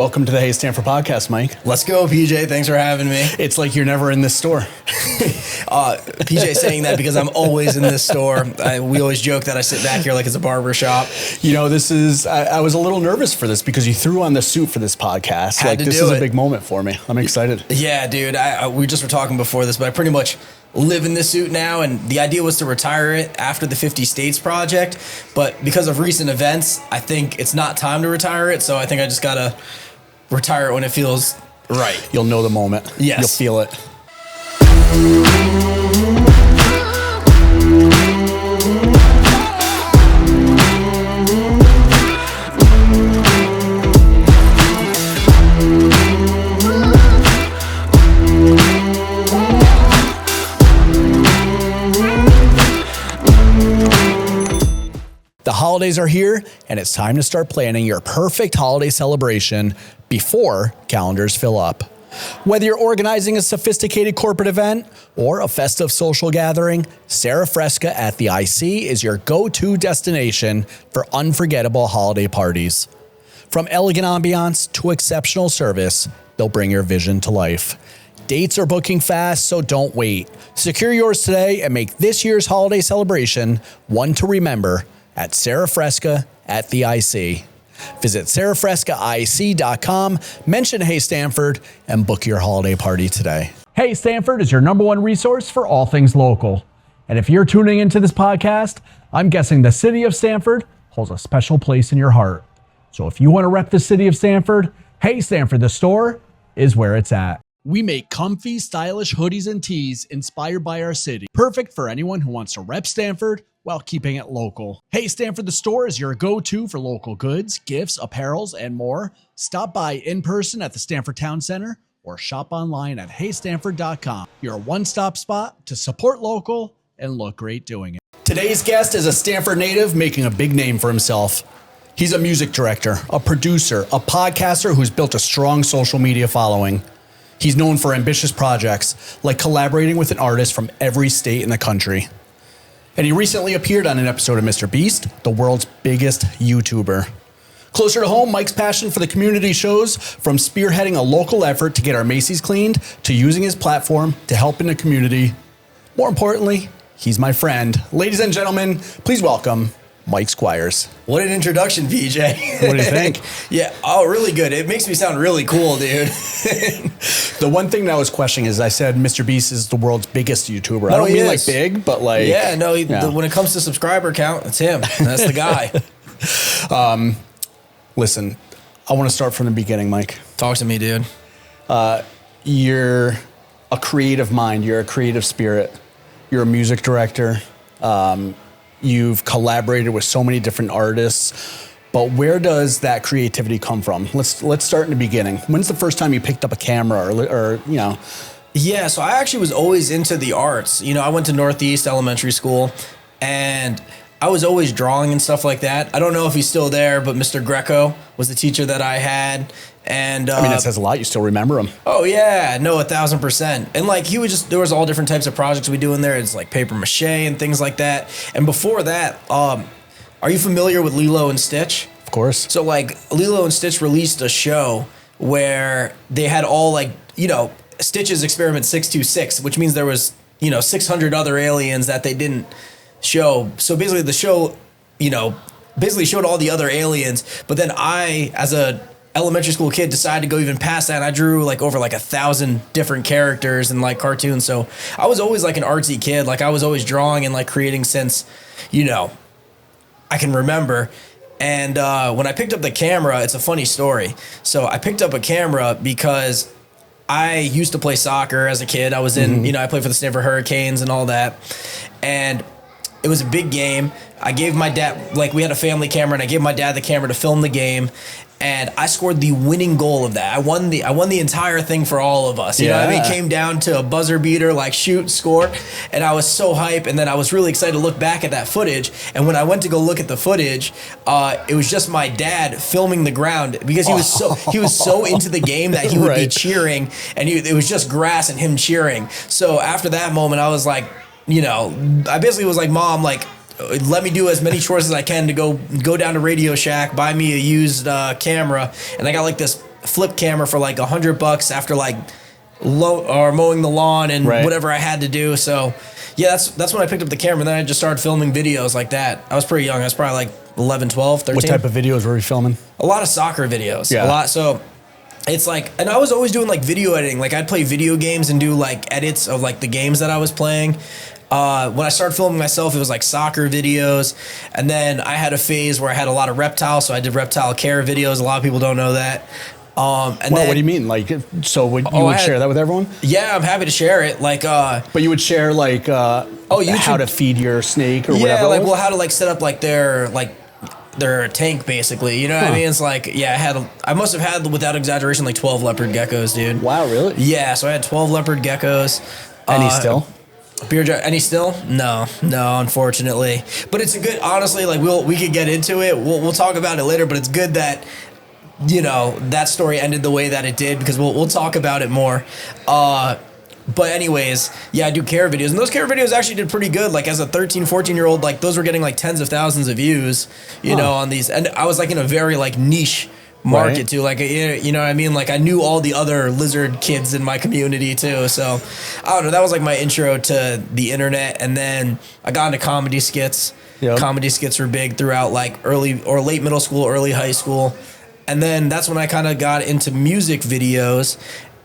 Welcome to the Hey Stamford podcast, Mike. Let's go, PJ. Thanks for having me. It's like you're never in this store. PJ saying that because I'm always in this store. We always joke that I sit back here like it's a barber shop. You know, I was a little nervous for this because you threw on the suit for this podcast. This is a big moment for me. I'm excited. Yeah, dude. We just were talking before this, but I pretty much live in this suit now, and the idea was to retire it after the 50 States project, but because of recent events, I think it's not time to retire it, so I think I just gotta retire it when it feels right. You'll know the moment. Yes. You'll feel it. The holidays are here, and it's time to start planning your perfect holiday celebration before calendars fill up. Whether you're organizing a sophisticated corporate event or a festive social gathering, Serafresca at the IC is your go-to destination for unforgettable holiday parties. From elegant ambiance to exceptional service, they'll bring your vision to life. Dates are booking fast, so don't wait. Secure yours today and make this year's holiday celebration one to remember at Serafresca at the IC. Visit serafrescaic.com, mention Hey Stamford, and book your holiday party today. Hey Stamford is your number one resource for all things local. And if you're tuning into this podcast, I'm guessing the city of Stamford holds a special place in your heart. So if you want to rep the city of Stamford, Hey Stamford, the store, is where it's at. We make comfy, stylish hoodies and tees inspired by our city. Perfect for anyone who wants to rep Stamford while keeping it local. Hey Stamford, the store is your go-to for local goods, gifts, apparels, and more. Stop by in person at the Stamford Town Center or shop online at heystamford.com. Your one-stop spot to support local and look great doing it. Today's guest is a Stamford native making a big name for himself. He's a music director, a producer, a podcaster who's built a strong social media following. He's known for ambitious projects, like collaborating with an artist from every state in the country. And he recently appeared on an episode of MrBeast, the world's biggest YouTuber. Closer to home, Mike's passion for the community shows from spearheading a local effort to get our Macy's cleaned to using his platform to help in the community. More importantly, he's my friend. Ladies and gentlemen, please welcome Mike Squires. What an introduction, PJ. What do you think? Yeah. Oh, really good. It makes me sound really cool, dude. The one thing that I was questioning is I said MrBeast is the world's biggest YouTuber. I don't mean like big, but like... Yeah, no, when it comes to subscriber count, it's him. That's the guy. Listen, I want to start from the beginning, Mike. Talk to me, dude. You're a creative mind. You're a creative spirit. You're a music director. You've collaborated with so many different artists, but where does that creativity come from? Let's start in the beginning. When's the first time you picked up a camera or you know? Yeah, so I actually was always into the arts. You know, I went to Northeast Elementary School, and I was always drawing and stuff like that. I don't know if he's still there, but Mr. Greco was the teacher that I had. And I mean, it says a lot. You still remember him. Oh yeah, no, 1,000%. And like there was all different types of projects we do in there. It's like paper mache and things like that. And before that, are you familiar with Lilo and Stitch? Of course. So like Lilo and Stitch released a show where they had all like, you know, Stitch's Experiment 626, which means there was, 600 other aliens that they didn't show. So basically the show, basically showed all the other aliens. But then I, as a elementary school kid, decided to go even past that, and I drew like over like 1,000 different characters and like cartoons. So I was always like an artsy kid. Like I was always drawing and like creating since, I can remember. And when I picked up the camera, it's a funny story. So I picked up a camera because I used to play soccer as a kid. I was in, I played for the Stamford Hurricanes and all that. And it was a big game. I gave my dad, like we had a family camera, and I gave my dad the camera to film the game. And I scored the winning goal of that. I won the entire thing for all of us. You know what I mean? It came down to a buzzer beater, like shoot, score. And I was so hype. And then I was really excited to look back at that footage. And when I went to go look at the footage, it was just my dad filming the ground because he was so into the game that he would be cheering, and it was just grass and him cheering. So after that moment, I was like, I basically was like, Mom, like, let me do as many chores as I can to go down to Radio Shack, buy me a used camera, and I got like this flip camera for like $100 after like or mowing the lawn and whatever I had to do. So yeah, that's when I picked up the camera. And then I just started filming videos like that. I was pretty young. I was probably like 11, 12, 13. What type of videos were you filming? A lot of soccer videos. Yeah. A lot. So it's like, and I was always doing like video editing. Like I'd play video games and do like edits of like the games that I was playing. When I started filming myself, it was like soccer videos. And then I had a phase where I had a lot of reptiles. So I did reptile care videos. A lot of people don't know that. And well, what do you mean? Like, so you would share that with everyone? Yeah, I'm happy to share it. Like, but you would share like, how to feed your snake or whatever. Yeah, like, well, how to like set up like their tank basically. You know what I mean? It's like, yeah, I must have had, without exaggeration, like 12 leopard geckos, dude. Wow, really? Yeah, so I had 12 leopard geckos. Any still? Any still? No, unfortunately. But it's a good, honestly, like we could get into it. We'll talk about it later, but it's good that, you know, that story ended the way that it did, because we'll talk about it more. But anyways, yeah, I do care videos, and those care videos actually did pretty good. Like as a 13, 14-year-old, like those were getting like tens of thousands of views, you know, on these. And I was like in a very like niche market too. Like, you know what I mean? Like I knew all the other lizard kids in my community too. So I don't know. That was like my intro to the internet. And then I got into comedy skits. Yep. Comedy skits were big throughout like early or late middle school, early high school. And then that's when I kind of got into music videos,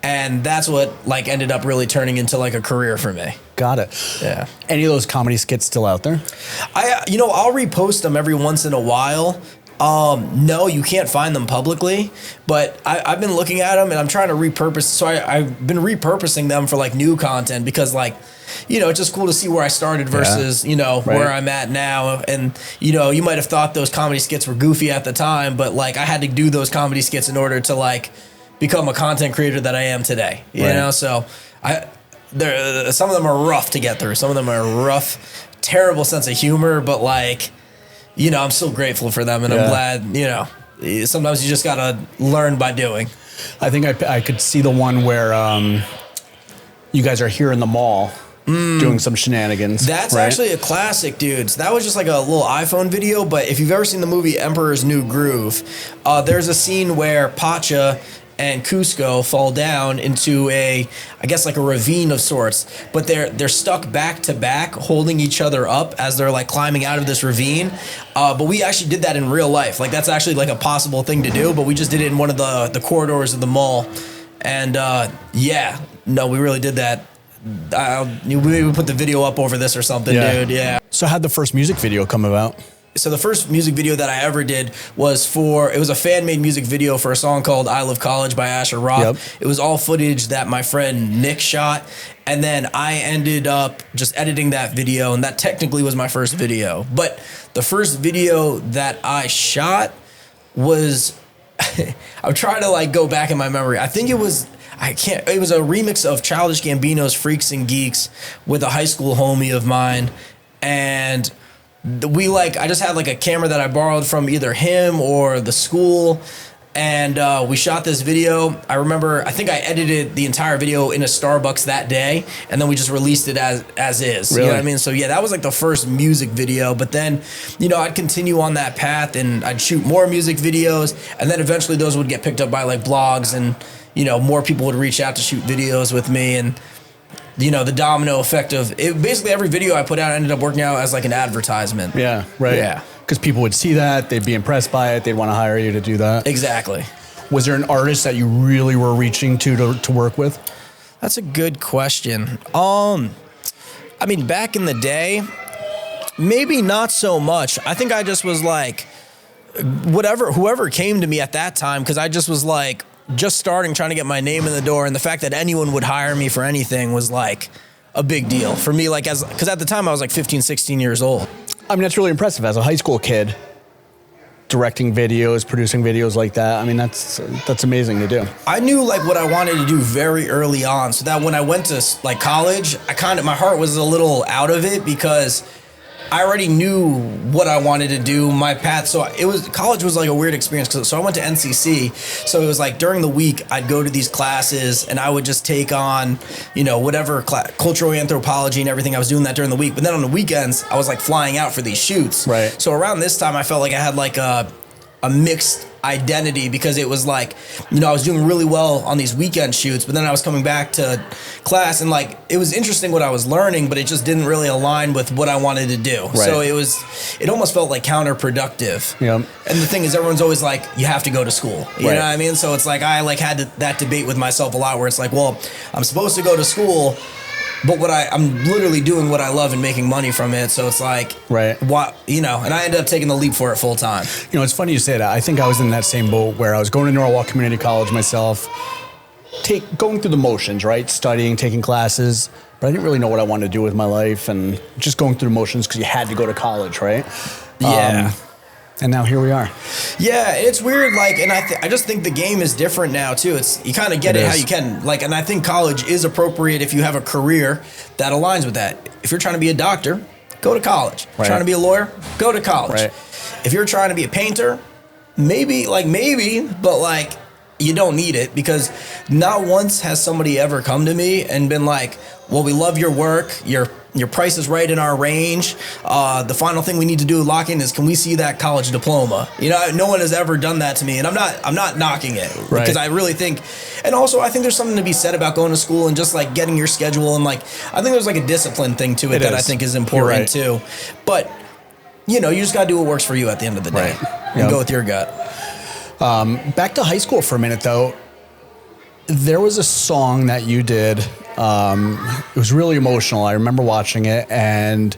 and that's what like ended up really turning into like a career for me. Got it. Yeah. Any of those comedy skits still out there? I'll repost them every once in a while. No, you can't find them publicly, but I've been looking at them and I'm trying to repurpose. So I've been repurposing them for like new content, because like, you know, it's just cool to see where I started versus, you know, where I'm at now. And, you know, you might have thought those comedy skits were goofy at the time, but like I had to do those comedy skits in order to like become a content creator that I am today, you know? So some of them are rough to get through. Some of them are rough, terrible sense of humor, but like, you know, I'm still grateful for them, and I'm glad, you know, sometimes you just got to learn by doing. I think I could see the one where you guys are here in the mall doing some shenanigans. That's actually a classic, dudes. That was just like a little iPhone video, but if you've ever seen the movie Emperor's New Groove, there's a scene where Pacha and Cusco fall down into I guess like a ravine of sorts, but they're stuck back to back, holding each other up as they're like climbing out of this ravine. But we actually did that in real life. Like that's actually like a possible thing to do, but we just did it in one of the corridors of the mall. And we really did that. We put the video up over this or something, dude. Yeah. So how'd the first music video come about? So the first music video that I ever did was a fan-made music video for a song called I Love College by Asher Roth. Yep. It was all footage that my friend Nick shot. And then I ended up just editing that video, and that technically was my first video. But the first video that I shot was, I'm trying to like go back in my memory. I think it was a remix of Childish Gambino's Freaks and Geeks with a high school homie of mine. And I just had like a camera that I borrowed from either him or the school, and we shot this video. I think I edited the entire video in a Starbucks that day, and then we just released it as is. Really? You know what I mean? So yeah, that was like the first music video, but then, you know, I'd continue on that path and I'd shoot more music videos, and then eventually those would get picked up by like blogs, and, you know, more people would reach out to shoot videos with me, and, you know, the domino effect of it. Basically, every video I put out ended up working out as like an advertisement. Yeah, right. Yeah. Because people would see that, they'd be impressed by it, they'd want to hire you to do that. Exactly. Was there an artist that you really were reaching to work with? That's a good question. I mean, back in the day, maybe not so much. I think I just was like, whoever came to me at that time, because I just was like, just starting, trying to get my name in the door, and the fact that anyone would hire me for anything was like a big deal for me, like because at the time I was like 15, 16 years old. I mean, that's really impressive as a high school kid, directing videos, producing videos like that. I mean, that's amazing to do. I knew like what I wanted to do very early on, so that when I went to like college, my heart was a little out of it, because I already knew what I wanted to do, my path. So college was like a weird experience. So I went to NCC. So it was like during the week, I'd go to these classes and I would just take on, you know, whatever cultural anthropology and everything. I was doing that during the week. But then on the weekends, I was like flying out for these shoots. Right. So around this time, I felt like I had like a mixed identity because it was like, you know, I was doing really well on these weekend shoots, but then I was coming back to class and like it was interesting what I was learning, but it just didn't really align with what I wanted to do. Right. So it almost felt like counterproductive. Yeah. And the thing is, everyone's always like, you have to go to school. You know what I mean? So it's like I like had that debate with myself a lot where it's like, well, I'm supposed to go to school, but I'm literally doing what I love and making money from it. So it's like, what, you know, and I ended up taking the leap for it full time. You know, it's funny you say that. I think I was in that same boat where I was going to Norwalk Community College myself, going through the motions, right? Studying, taking classes, but I didn't really know what I wanted to do with my life and just going through the motions because you had to go to college, right? Yeah. And now here we are. Yeah, it's weird. Like, and I just think the game is different now too. It's you kind of get it how you can. Like, and I think college is appropriate if you have a career that aligns with that. If you're trying to be a doctor, go to college. Right. Trying to be a lawyer, go to college. Right. If you're trying to be a painter, maybe, but like you don't need it because not once has somebody ever come to me and been like, well, we love your work. Your price is right in our range. The final thing we need to do lock in is, can we see that college diploma? You know, no one has ever done that to me, and I'm not knocking it because I really think, and also I think there's something to be said about going to school and just like getting your schedule and like I think there's like a discipline thing to it that I think is important too. But you know, you just gotta do what works for you at the end of the day and go with your gut. Back to high school for a minute though. There was a song that you did. It was really emotional. I remember watching it and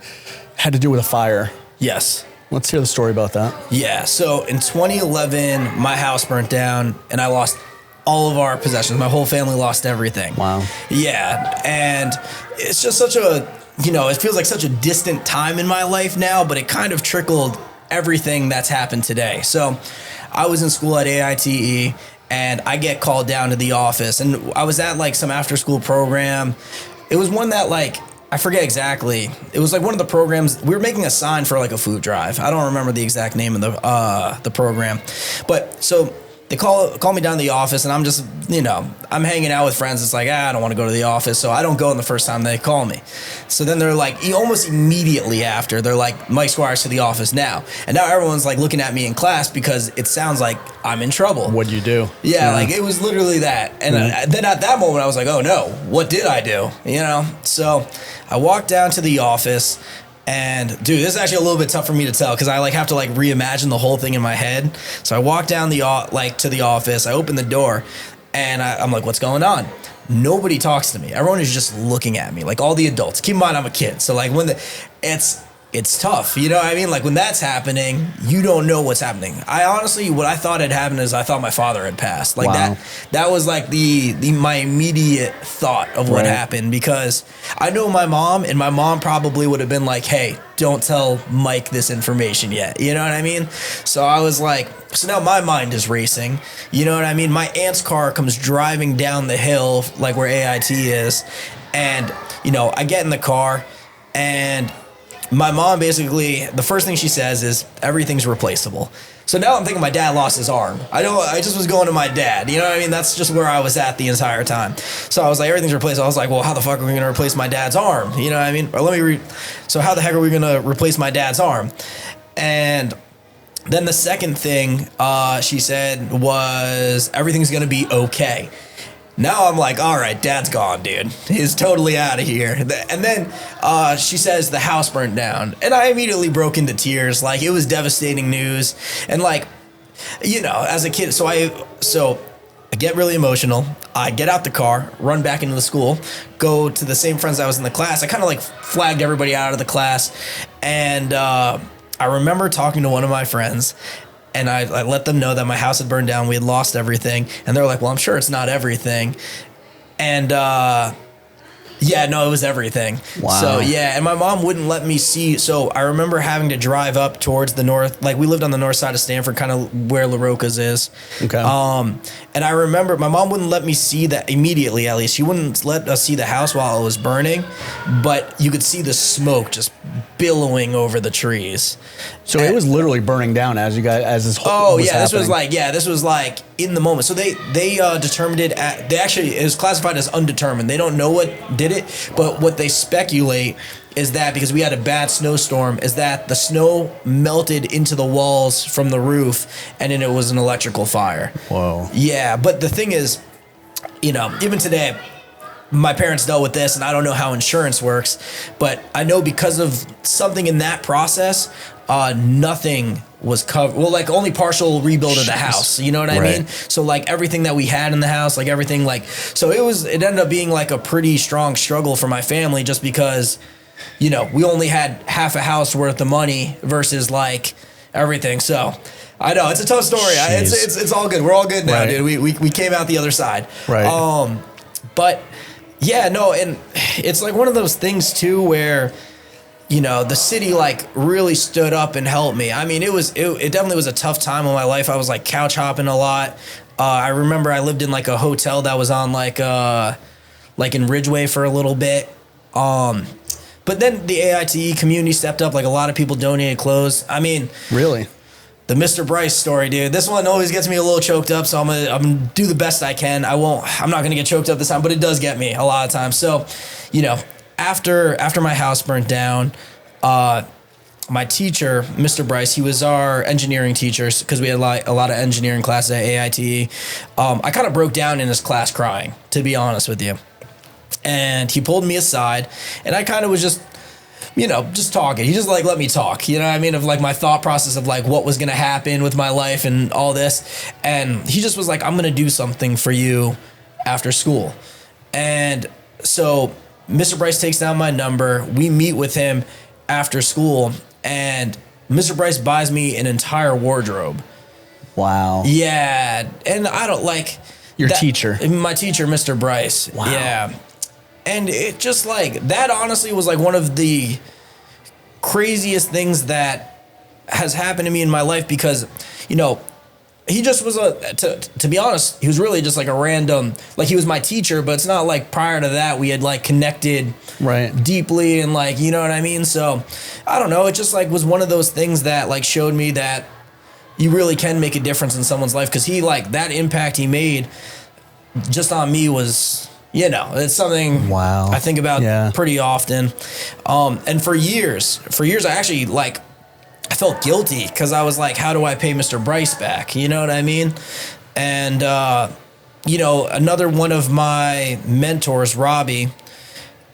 had to do with a fire. Yes. Let's hear the story about that. Yeah. So in 2011, my house burnt down and I lost all of our possessions. My whole family lost everything. Wow. Yeah. And it's just such a, you know, it feels like such a distant time in my life now, but it kind of trickled everything that's happened today. So I was in school at AITE. And I get called down to the office, and I was at like some after school program. It was one that like, I forget exactly. It was like one of the programs, we were making a sign for like a food drive. I don't remember the exact name of the program, but so they call me down to the office and I'm just, you know, I'm hanging out with friends. It's like, I don't want to go to the office. So I don't go in the first time they call me. So then they're like, almost immediately after, they're like, Mike Squires to the office now. And now everyone's like looking at me in class because it sounds like I'm in trouble. What'd you do? Yeah, like it was literally that. And then at that moment I was like, oh no, what did I do? You know? So I walked down to the office. And dude, this is actually a little bit tough for me to tell because I like have to like reimagine the whole thing in my head. So I walk down to the office. I open the door, and I'm like, "What's going on?" Nobody talks to me. Everyone is just looking at me, like all the adults. Keep in mind, I'm a kid, so like it's tough. You know what I mean? Like when that's happening, you don't know what's happening. I honestly, what I thought had happened is I thought my father had passed. Like that was like my immediate thought of what happened because I know my mom, and my mom probably would have been like, hey, don't tell Mike this information yet. You know what I mean? So I was like, so now my mind is racing. You know what I mean? My aunt's car comes driving down the hill, like where AIT is. And, you know, I get in the car and my mom basically, the first thing she says is everything's replaceable. So now I'm thinking my dad lost his arm. I just was going to my dad. You know what I mean? That's just where I was at the entire time. So I was like, everything's replaced. I was like, well, how the fuck are we going to replace my dad's arm? You know what I mean? Or so how the heck are we going to replace my dad's arm? And then the second thing she said was everything's going to be okay. Now I'm like, all right, dad's gone, dude. He's totally out of here. And then she says the house burnt down. And I immediately broke into tears. Like, it was devastating news. And like, you know, as a kid, so I get really emotional. I get out the car, run back into the school, go to the same friends I was in the class. I kind of like flagged everybody out of the class. And I remember talking to one of my friends. And I let them know that my house had burned down. We had lost everything. And they were like, well, I'm sure it's not everything. And yeah, no, it was everything. Wow. So yeah, and my mom wouldn't let me see. So I remember having to drive up towards the north. Like we lived on the north side of Stamford, kind of where La Roca's is. Okay. And I remember my mom wouldn't let me see that immediately, at least. She wouldn't let us see the house while it was burning. But you could see the smoke just billowing over the trees. So it was literally burning down as this whole this happening. was like in the moment. So they determined it it was classified as undetermined. They don't know what did it, but what they speculate is that because we had a bad snowstorm, is that the snow melted into the walls from the roof, and then it was an electrical fire. Whoa. Yeah, but the thing is, even today, my parents dealt with this, and I don't know how insurance works, but I know because of something in that process, nothing was covered. Well, like only partial rebuild of the house. You know what I mean? So like everything that we had in the house, like everything, so it ended up being like a pretty strong struggle for my family, just because, we only had half a house worth of money versus like everything. So I know it's a tough story. It's all good. We're all good now, dude. We came out the other side. Right. But yeah, no, and it's like one of those things too where, the city like really stood up and helped me. I mean, it definitely was a tough time in my life. I was like couch hopping a lot. I remember I lived in like a hotel that was on like in Ridgeway for a little bit. But then the AITE community stepped up. Like a lot of people donated clothes. I mean, really? The Mr. Bryce story, dude. This one always gets me a little choked up, so I'm gonna do the best I can. I'm not gonna get choked up this time, but it does get me a lot of times. So, after my house burnt down, my teacher, Mr. Bryce, he was our engineering teacher because we had a lot of engineering classes at AITE. I kind of broke down in his class crying, to be honest with you. And he pulled me aside, and I kind of was just talking. He just like let me talk, you know what I mean, of like my thought process of like what was going to happen with my life and all this. And he just was like, I'm going to do something for you after school. And so Mr. Bryce takes down my number. We meet with him after school, and Mr. Bryce buys me an entire wardrobe. Wow. Yeah. And I don't like your teacher, my teacher, Mr. Bryce. Wow. Yeah. And it just like that honestly was like one of the craziest things that has happened to me in my life, because, he just was to be honest, he was really just like a random, like he was my teacher, but it's not like prior to that we had like connected deeply and like, you know what I mean? So I don't know. It just like was one of those things that like showed me that you really can make a difference in someone's life. Cause he like that impact he made just on me was, it's something I think about pretty often. And for years, I actually like, I felt guilty because I was like, how do I pay Mr. Bryce back? You know what I mean? And, another one of my mentors, Robbie,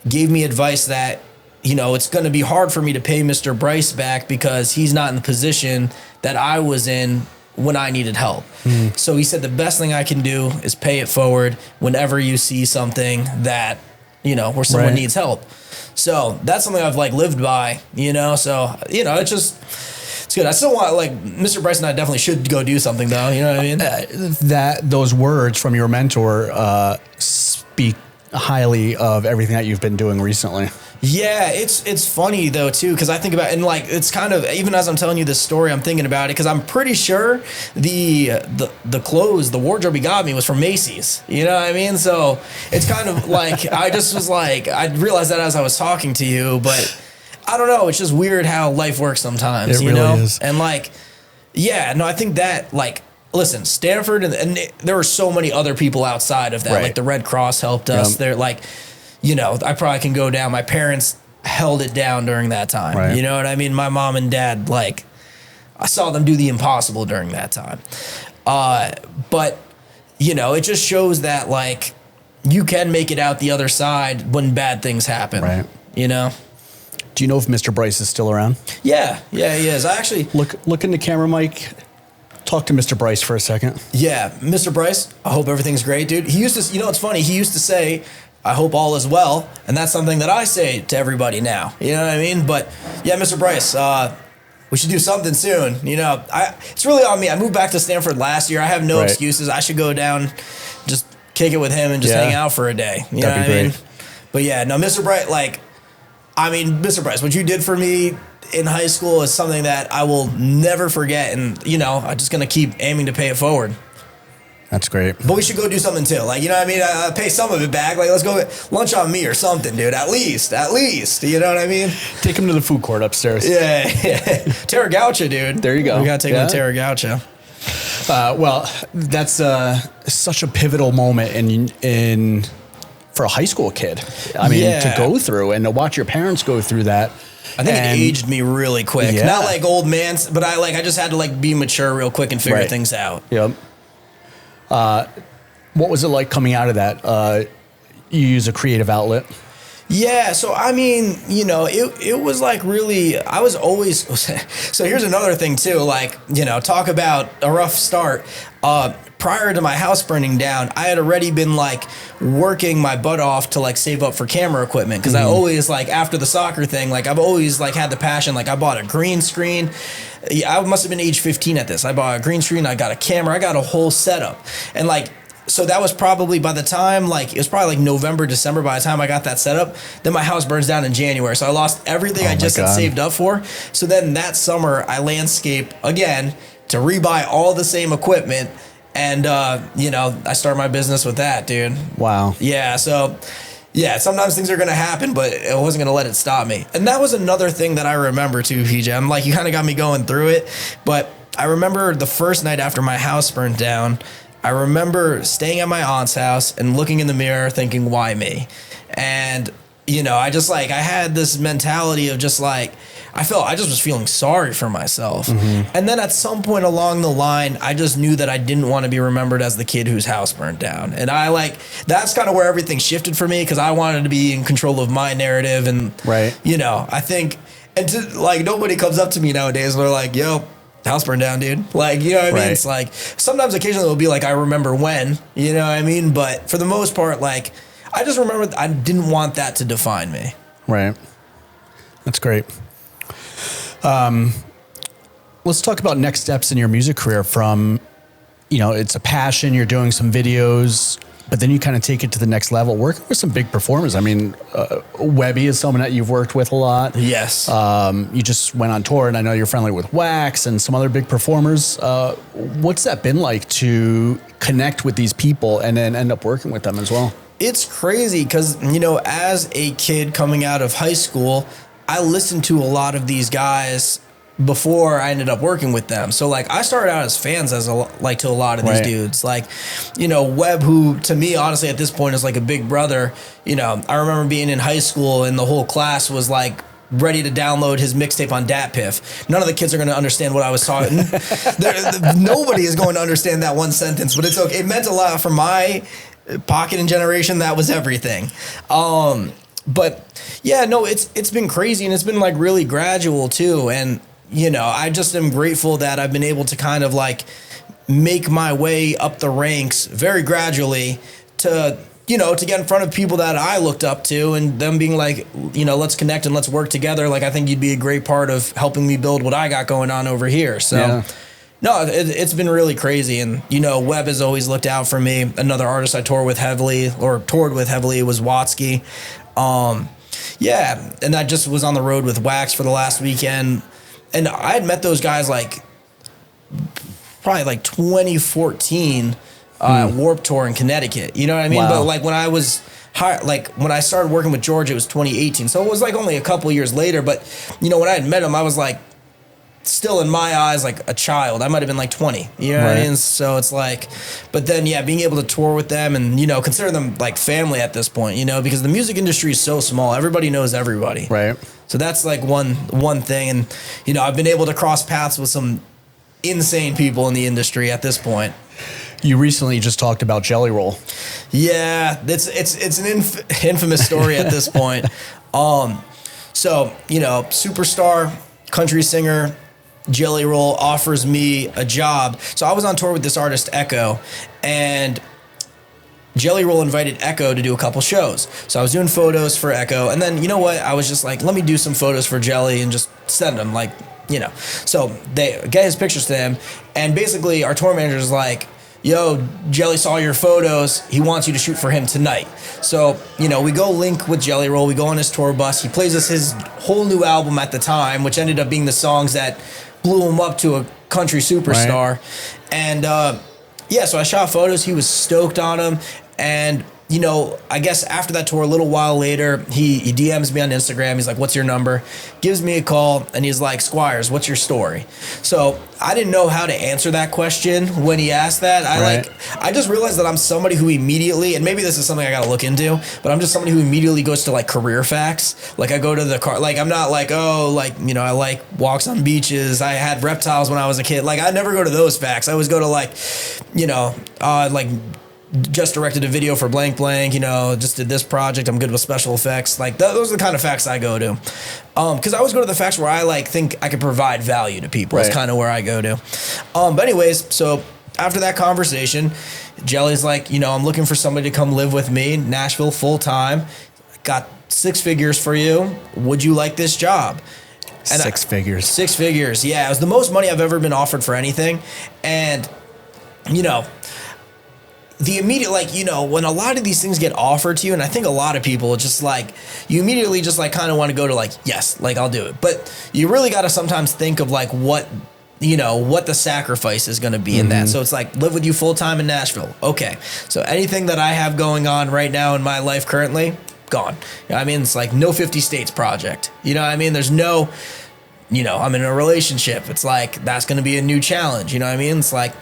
gave me advice that, it's going to be hard for me to pay Mr. Bryce back because he's not in the position that I was in when I needed help. So he said the best thing I can do is pay it forward whenever you see something that, where someone needs help. So that's something I've like lived by, so, it's just, it's good. I still want like Mr. Bryce and I definitely should go do something though. You know what I mean? Those words from your mentor speak highly of everything that you've been doing recently. Yeah, it's funny though too, because I think about, and like it's kind of, even as I'm telling you this story, I'm thinking about it because I'm pretty sure the clothes, the wardrobe he got me was from Macy's. You know what I mean? So it's kind of like I just was like, I realized that as I was talking to you, but I don't know. It's just weird how life works sometimes. It really is. And like, yeah, no, I think that like. Listen, Stamford, and there were so many other people outside of that. Like the Red Cross helped us. They're like, I probably can go down. My parents held it down during that time. Right. You know what I mean? My mom and dad, like, I saw them do the impossible during that time. But, it just shows that, like, you can make it out the other side when bad things happen. Right. Do you know if Mr. Bryce is still around? Yeah, he is. I actually... Look in the camera, Mike. Talk to Mr. Bryce for a second. Yeah, Mr. Bryce, I hope everything's great, dude. He used to, it's funny, he used to say, I hope all is well, and that's something that I say to everybody now. You know what I mean? But yeah, Mr. Bryce, we should do something soon. It's really on me. I moved back to Stamford last year. I have no excuses. I should go down, just kick it with him and just hang out for a day. You know what I mean? But yeah, no, Mr. Bryce, Mr. Bryce, what you did for me in high school is something that I will never forget, and I'm just gonna keep aiming to pay it forward. That's great. But we should go do something too. Like, you know what I mean? I pay some of it back. Like, let's go get lunch on me or something, dude. At least. You know what I mean? Take him to the food court upstairs. Yeah. Terra Gaucha, dude. There you go. We gotta take him to Terra Gaucha. Well, that's such a pivotal moment in for a high school kid. I mean, to go through and to watch your parents go through that. I think it aged me really quick. Yeah. Not like old man, but I just had to like be mature real quick and figure things out. Yep. What was it like coming out of that? You use a creative outlet. Yeah, so I mean, you know, it was like really, I was always, so here's another thing too, like, you know, talk about a rough start. Prior to my house burning down, I had already been like working my butt off to like save up for camera equipment. Cause I always like, after the soccer thing, like I've always like had the passion, like I bought a green screen. I must have been age 15 at this. I bought a green screen, I got a camera, I got a whole setup. And like, so that was probably by the time, like, it was probably like November, December by the time I got that set up. Then my house burns down in January. So I lost everything I just had saved up for. So then that summer, I landscape again to rebuy all the same equipment. And, you know, I started my business with that, dude. Wow. Yeah. So, yeah, sometimes things are going to happen, but it wasn't going to let it stop me. And that was another thing that I remember too, PJ. I'm like, you kind of got me going through it. But I remember the first night after my house burned down, I remember staying at my aunt's house and looking in the mirror thinking, why me? And, you know, I had this mentality of just like, I just was feeling sorry for myself. And then at some point along the line, I just knew that I didn't want to be remembered as the kid whose house burned down. And that's kind of where everything shifted for me, because I wanted to be in control of my narrative. And, you know, I think, and to, like, nobody comes up to me nowadays and they're like, yo, house burned down, dude. Like, you know what I mean? It's like, sometimes occasionally it'll be like, I remember when, you know what I mean? But for the most part, like, I just remember I didn't want that to define me. Right. That's great. Let's talk about next steps in your music career from, you know, it's a passion, you're doing some videos, but then you kind of take it to the next level, working with some big performers. I mean, Webby is someone that you've worked with a lot. Yes. You just went on tour, and I know you're friendly with Wax and some other big performers. What's that been like to connect with these people and then end up working with them as well? It's crazy because, you know, as a kid coming out of high school, I listened to a lot of these guys before I ended up working with them. So like I started out as fans to a lot of these dudes, like, you know, Webb, who to me, honestly, at this point is like a big brother. You know, I remember being in high school and the whole class was like ready to download his mixtape on DatPiff. None of the kids are going to understand what I was talking. Nobody is going to understand that one sentence, but it's okay. It meant a lot for my pocket and generation. That was everything. But yeah, no, it's been crazy, and it's been like really gradual too. And, you know, I just am grateful that I've been able to kind of like make my way up the ranks very gradually to, you know, to get in front of people that I looked up to and them being like, you know, let's connect and let's work together. Like, I think you'd be a great part of helping me build what I got going on over here. So no, it's been really crazy. And, you know, Webb has always looked out for me. Another artist I toured with heavily was Watsky. Yeah, and I just was on the road with Wax for the last weekend, and I had met those guys like probably like 2014 at Warped Tour in Connecticut. You know what I mean? Wow. But like when I was when I started working with George, it was 2018, so it was like only a couple years later. But you know, when I had met him, I was like still in my eyes like a child. I might have been like 20, you know what I mean? So it's like, but then yeah, being able to tour with them and, you know, consider them like family at this point, you know, because the music industry is so small. Everybody knows everybody. Right. So that's like one thing. And, you know, I've been able to cross paths with some insane people in the industry at this point. You recently just talked about Jelly Roll. Yeah, it's an infamous story at this point. So, you know, superstar country singer Jelly Roll offers me a job. So I was on tour with this artist, Echo, and Jelly Roll invited Echo to do a couple shows. So I was doing photos for Echo, and then, you know what? I was just like, let me do some photos for Jelly and just send them, like, you know. So they get his pictures to him, and basically our tour manager is like, yo, Jelly saw your photos. He wants you to shoot for him tonight. So, you know, we go link with Jelly Roll. We go on his tour bus. He plays us his whole new album at the time, which ended up being the songs that blew him up to a country superstar. Right. And, yeah, so I shot photos. He was stoked on them. And you know, I guess after that tour, a little while later, he DMs me on Instagram. He's like, "What's your number?" Gives me a call, and he's like, "Squires, what's your story?" So I didn't know how to answer that question when he asked that. I just realized that I'm somebody who immediately, and maybe this is something I got to look into, but I'm just somebody who immediately goes to like career facts. Like I go to the car, like I'm not like, oh, like, you know, I like walks on beaches. I had reptiles when I was a kid. Like I never go to those facts. I always go to like, you know, like, just directed a video for blank blank, you know, just did this project, I'm good with special effects. Like those are the kind of facts I go to. Because I always go to the facts where I like think I could provide value to people. Right. Is kind of where I go to. But anyways, so after that conversation, Jelly's like, you know, I'm looking for somebody to come live with me in Nashville full time. Got 6 figures for you. Would you like this job? And 6 figures. 6 figures. Yeah, it was the most money I've ever been offered for anything. And, you know, the immediate, like, you know, when a lot of these things get offered to you, and I think a lot of people just like, you immediately just like kind of want to go to like, yes, like I'll do it. But you really got to sometimes think of like what, you know, what the sacrifice is going to be in that. So it's like, live with you full time in Nashville. Okay. So anything that I have going on right now in my life currently, gone. You know what I mean? It's like no 50 states project. You know what I mean? There's no, you know, I'm in a relationship. It's like, that's going to be a new challenge. You know what I mean? It's like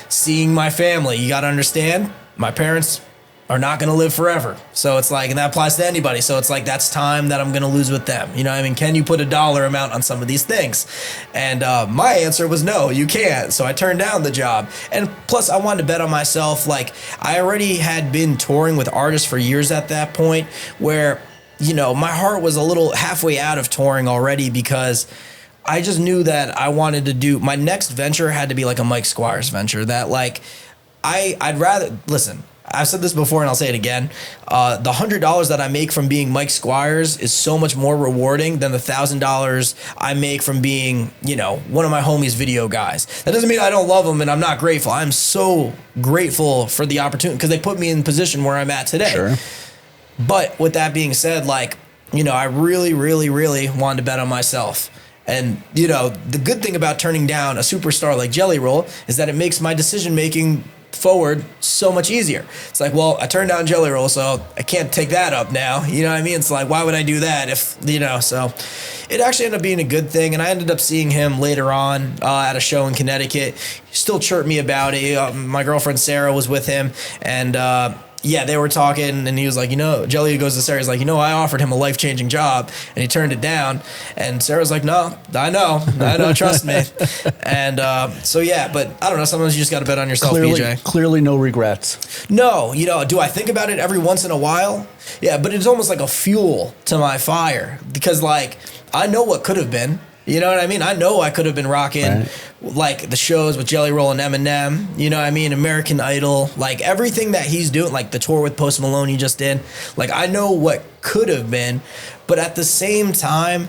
seeing my family. You got to understand, my parents are not going to live forever. So it's like, and that applies to anybody. So it's like, that's time that I'm going to lose with them. You know what I mean? Can you put a dollar amount on some of these things? And my answer was no, you can't. So I turned down the job. And plus I wanted to bet on myself. Like I already had been touring with artists for years at that point where, you know, my heart was a little halfway out of touring already because I just knew that I wanted to do, my next venture had to be like a Mike Squires venture that like, I'd rather, listen, I've said this before and I'll say it again. The $100 that I make from being Mike Squires is so much more rewarding than the $1,000 I make from being, you know, one of my homies' video guys. That doesn't mean I don't love them and I'm not grateful. I'm so grateful for the opportunity because they put me in the position where I'm at today. Sure. But with that being said, like, you know, I really, really, really wanted to bet on myself. And, you know, the good thing about turning down a superstar like Jelly Roll is that it makes my decision-making forward so much easier. It's like, well, I turned down Jelly Roll, so I can't take that up now. You know what I mean? It's like, why would I do that if, you know, so it actually ended up being a good thing. And I ended up seeing him later on at a show in Connecticut. He still chirped me about it. My girlfriend Sarah was with him, and yeah, they were talking, and he was like, you know, Jelly goes to Sarah, he's like, you know, I offered him a life-changing job, and he turned it down. And Sarah's like, no, I know, trust me. And so, yeah, but I don't know, sometimes you just got to bet on yourself, PJ. Clearly no regrets. No, you know, do I think about it every once in a while? Yeah, but it's almost like a fuel to my fire, because, like, I know what could have been. You know what I mean? I know I could have been rocking like the shows with Jelly Roll and Eminem, you know what I mean? American Idol, like everything that he's doing, like the tour with Post Malone he just did. Like I know what could have been, but at the same time,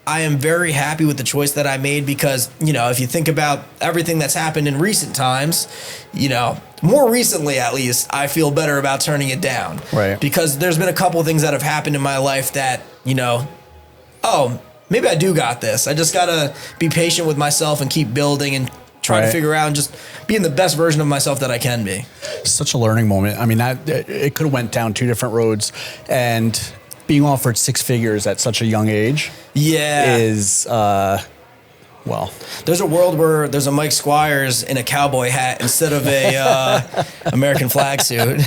I am very happy with the choice that I made because, you know, if you think about everything that's happened in recent times, you know, more recently at least, I feel better about turning it down. Right. Because there's been a couple of things that have happened in my life that, you know, maybe I do got this. I just got to be patient with myself and keep building and try to figure out and just being the best version of myself that I can be. Such a learning moment. I mean, that it could have went down 2 different roads, and being offered 6 figures at such a young age is, well. There's a world where there's a Mike Squires in a cowboy hat instead of a American flag suit.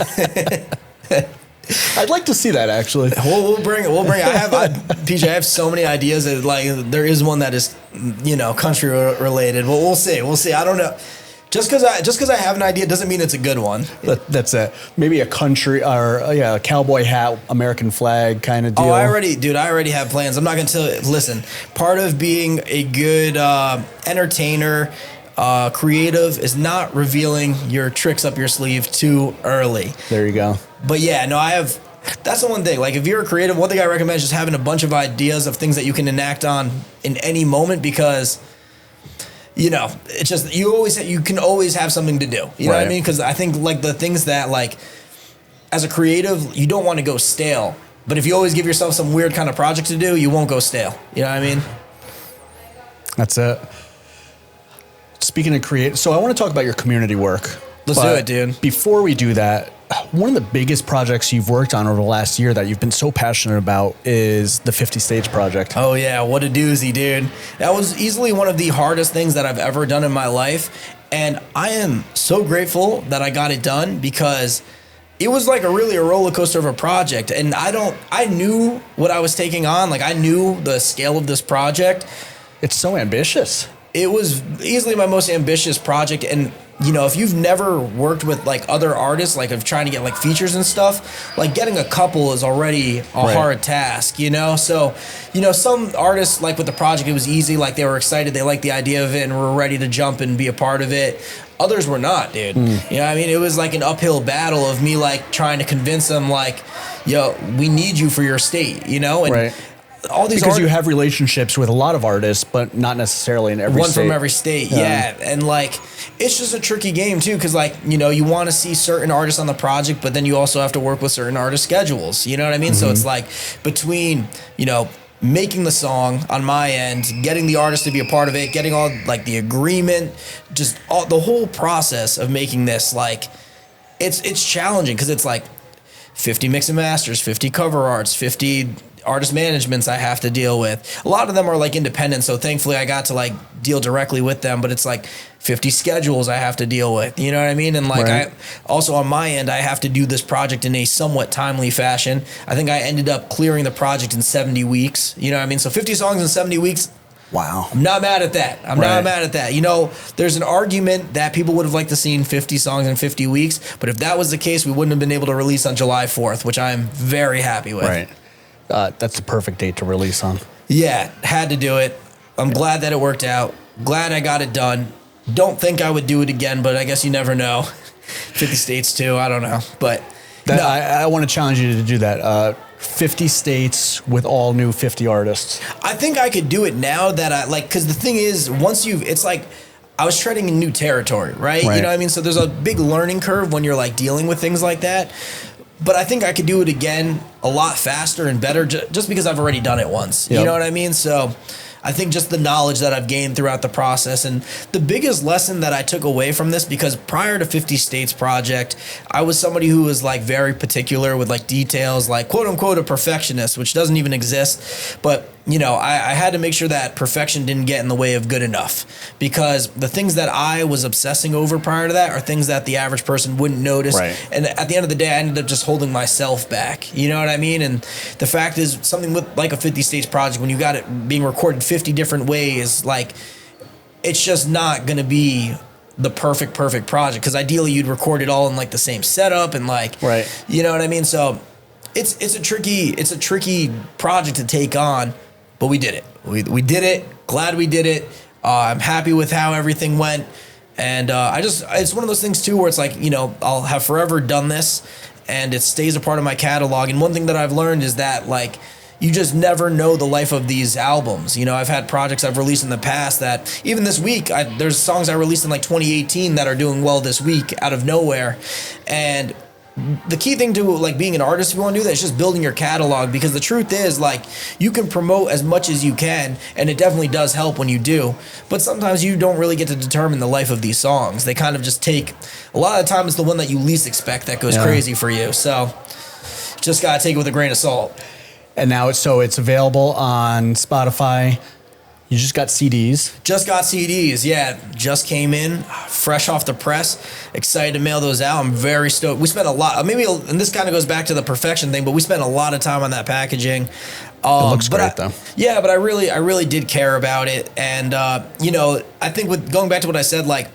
I'd like to see that actually. We'll bring it. PJ, I have so many ideas that like there is one that is, you know, country related. Well, we'll see. I don't know. Just because I have an idea doesn't mean it's a good one. That's it. Maybe a country or a cowboy hat, American flag kind of deal. Oh, I already have plans. I'm not going to tell you. Listen, part of being a good entertainer, creative is not revealing your tricks up your sleeve too early. There you go. But yeah, no, that's the one thing. Like if you're a creative, one thing I recommend is just having a bunch of ideas of things that you can enact on in any moment because, you know, it's just, you can always have something to do. You know what I mean? Because I think like the things that like, as a creative, you don't want to go stale. But if you always give yourself some weird kind of project to do, you won't go stale. You know what I mean? That's it. Speaking of creative, so I want to talk about your community work. Let's do it, dude. Before we do that, one of the biggest projects you've worked on over the last year that you've been so passionate about is the 50 States project. Oh yeah, what a doozy, dude. That was easily one of the hardest things that I've ever done in my life. And I am so grateful that I got it done because it was like a roller coaster of a project. And I knew what I was taking on. Like I knew the scale of this project. It's so ambitious. It was easily my most ambitious project. And you know, if you've never worked with like other artists, like of trying to get like features and stuff, like getting a couple is already a hard task, you know? So, you know, some artists like with the project, it was easy. Like they were excited. They liked the idea of it and were ready to jump and be a part of it. Others were not, dude. You know what I mean? It was like an uphill battle of me like trying to convince them like, yo, we need you for your state, you know? And all these because you have relationships with a lot of artists, but not necessarily in every one state. From every state, yeah. And like it's just a tricky game too, because like, you know, you want to see certain artists on the project, but then you also have to work with certain artist schedules, you know what I mean? So it's like between, you know, making the song on my end, getting the artist to be a part of it, getting all like the agreement, just all the whole process of making this, like it's challenging because it's like 50 mix and masters, 50 cover arts, 50 artist managements I have to deal with. A lot of them are like independent, so thankfully I got to like deal directly with them, but it's like 50 schedules I have to deal with, you know what I mean? And like I also on my end, I have to do this project in a somewhat timely fashion. I think I ended up clearing the project in 70 weeks, you know what I mean? So 50 songs in 70 weeks. Wow. I'm not mad at that. I'm not mad at that. You know, there's an argument that people would have liked to seen 50 songs in 50 weeks, but if that was the case, we wouldn't have been able to release on July 4th, which I'm very happy with. Right. That's the perfect date to release on. Yeah, had to do it. I'm glad that it worked out. Glad I got it done. Don't think I would do it again, but I guess you never know. 50 states too, I don't know. But that, I want to challenge you to do that. 50 states with all new 50 artists. I think I could do it now that I like, because the thing is, it's like I was treading in new territory, right? You know what I mean? So there's a big learning curve when you're like dealing with things like that. But I think I could do it again a lot faster and better just because I've already done it once. You know what I mean? So I think just the knowledge that I've gained throughout the process. And the biggest lesson that I took away from this, because prior to 50 States Project, I was somebody who was like very particular with like details, like quote unquote a perfectionist, which doesn't even exist. But you know, I had to make sure that perfection didn't get in the way of good enough, because the things that I was obsessing over prior to that are things that the average person wouldn't notice. And at the end of the day, I ended up just holding myself back. You know what I mean? And the fact is, something with like a 50 States Project, when you got it being recorded 50 different ways, like it's just not going to be the perfect project, because ideally you'd record it all in like the same setup and like, you know what I mean? So it's a tricky project to take on. But we did it. We did it. Glad we did it. I'm happy with how everything went. And it's one of those things too where it's like, you know, I'll have forever done this and it stays a part of my catalog. And one thing that I've learned is that like, you just never know the life of these albums. You know, I've had projects I've released in the past that even this week, there's songs I released in like 2018 that are doing well this week out of nowhere. And the key thing to like being an artist, if you want to do that, is just building your catalog, because the truth is like you can promote as much as you can, and it definitely does help when you do, but sometimes you don't really get to determine the life of these songs. They kind of just take, a lot of the time it's the one that you least expect that goes crazy for you. So just gotta take it with a grain of salt. And now it's available on Spotify. You just got CDs. Just got CDs, yeah. Just came in, fresh off the press. Excited to mail those out. I'm very stoked. We spent a lot, and this kind of goes back to the perfection thing, but we spent a lot of time on that packaging. It looks great, though. Yeah, but I really did care about it. And, you know, I think with going back to what I said, like,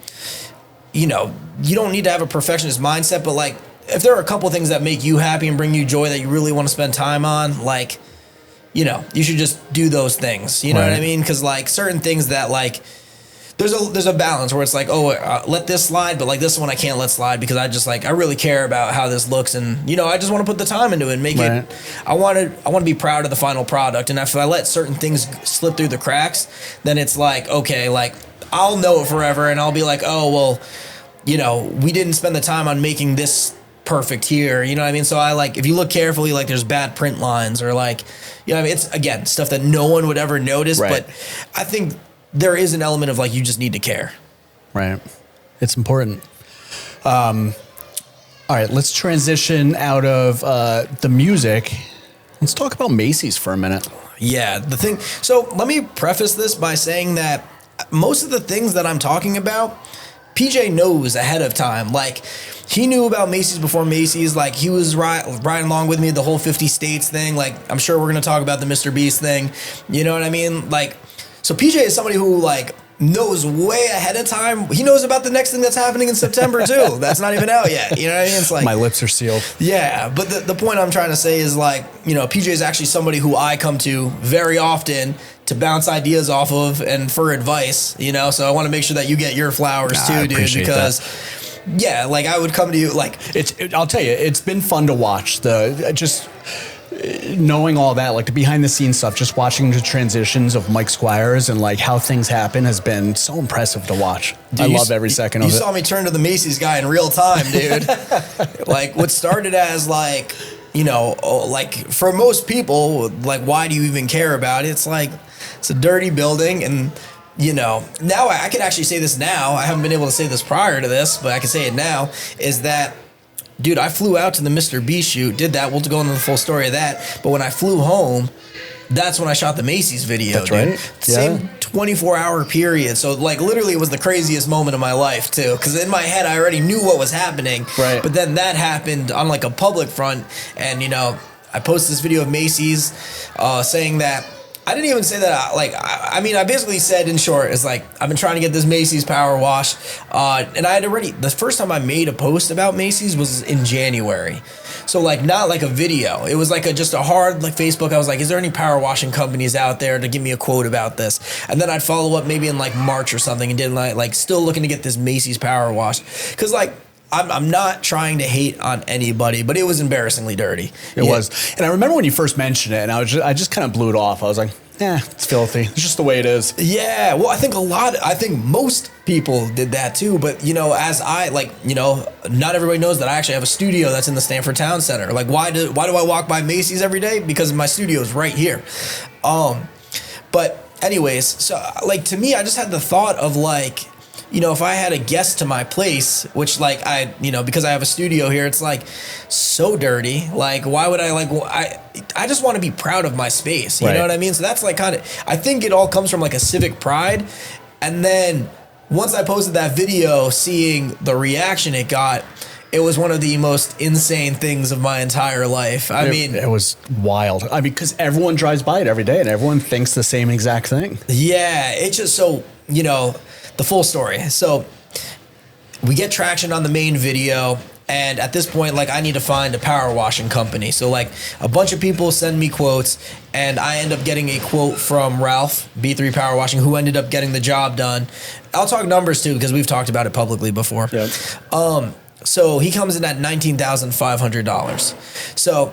you know, you don't need to have a perfectionist mindset, but, like, if there are a couple things that make you happy and bring you joy that you really want to spend time on, like, you know, you should just do those things. You know what I mean? Because like certain things that like, there's a balance where it's like, let this slide, but like this one I can't let slide because I really care about how this looks, and you know I just want to put the time into it and make it. I want to be proud of the final product, and if I let certain things slip through the cracks, then it's like, okay, like I'll know it forever, and I'll be like, oh well, you know, we didn't spend the time on making this perfect here, you know what I mean? So I like, if you look carefully, like there's bad print lines or like, you know what I mean? It's again stuff that no one would ever notice, but I think there is an element of like, you just need to care. Right. It's important. All right, let's transition out of the music. Let's talk about Macy's for a minute. Yeah, the thing. So let me preface this by saying that most of the things that I'm talking about, PJ knows ahead of time. Like, he knew about Macy's before Macy's. Like, he was riding along with me the whole 50 states thing. Like, I'm sure we're going to talk about the MrBeast thing. You know what I mean? Like, so PJ is somebody who, like, knows way ahead of time. He knows about the next thing that's happening in September, too. That's not even out yet. You know what I mean? It's like, my lips are sealed. Yeah, but the point I'm trying to say is, like, you know, PJ is actually somebody who I come to very often to bounce ideas off of and for advice, you know? So I want to make sure that you get your flowers too, dude, because yeah, like, I would come to you like I'll tell you, it's been fun to watch just knowing all that, like the behind the scenes stuff, just watching the transitions of Mike Squires and like how things happen has been so impressive to watch. Dude, I love every second of it. You saw me turn to the Macy's guy in real time, dude. Like, what started as like, you know, like for most people, like, why do you even care about it? It's like, it's a dirty building. And, you know, now I can actually say this now. I haven't been able to say this prior to this, but I can say it now, is that, dude, I flew out to the MrBeast shoot, did that. We'll go into the full story of that. But when I flew home, that's when I shot the Macy's video. That's dude. right. Same 24-hour period. So, like, literally it was the craziest moment of my life, too. Because in my head, I already knew what was happening. Right. But then that happened on, like, a public front. And, you know, I posted this video of Macy's saying that, I didn't even say that, I mean, I basically said, in short, it's like, I've been trying to get this Macy's power wash. And I had already, the first time I made a post about Macy's was in January. So, like, not like a video. It was like just a hard, like, Facebook. I was like, is there any power washing companies out there to give me a quote about this? And then I'd follow up maybe in, like, March or something and did, like still looking to get this Macy's power wash. Because, like, I'm not trying to hate on anybody, but it was embarrassingly dirty. It was. And I remember when you first mentioned it, and I just kind of blew it off. I was like, it's filthy. It's just the way it is. Yeah, well, I think most people did that too. But, you know, as I, like, you know, not everybody knows that I actually have a studio that's in the Stamford Town Center. Like, why do I walk by Macy's every day? Because my studio is right here. But anyways, so, like, to me, I just had the thought of, like, you know, if I had a guest to my place, which, like, you know, because I have a studio here, it's like so dirty. Like, why would I, like, I just want to be proud of my space. You know what I mean? So that's like kind of, I think it all comes from like a civic pride. And then once I posted that video, seeing the reaction it got, it was one of the most insane things of my entire life. I mean, it was wild. I mean, because everyone drives by it every day and everyone thinks the same exact thing. Yeah, it's just so, you know, the full story. So we get traction on the main video, and at this point, like, I need to find a power washing company. So, like, a bunch of people send me quotes, and I end up getting a quote from Ralph, B3 Power Washing, who ended up getting the job done. I'll talk numbers too, because we've talked about it publicly before. Yep. So he comes in at $19,500. So,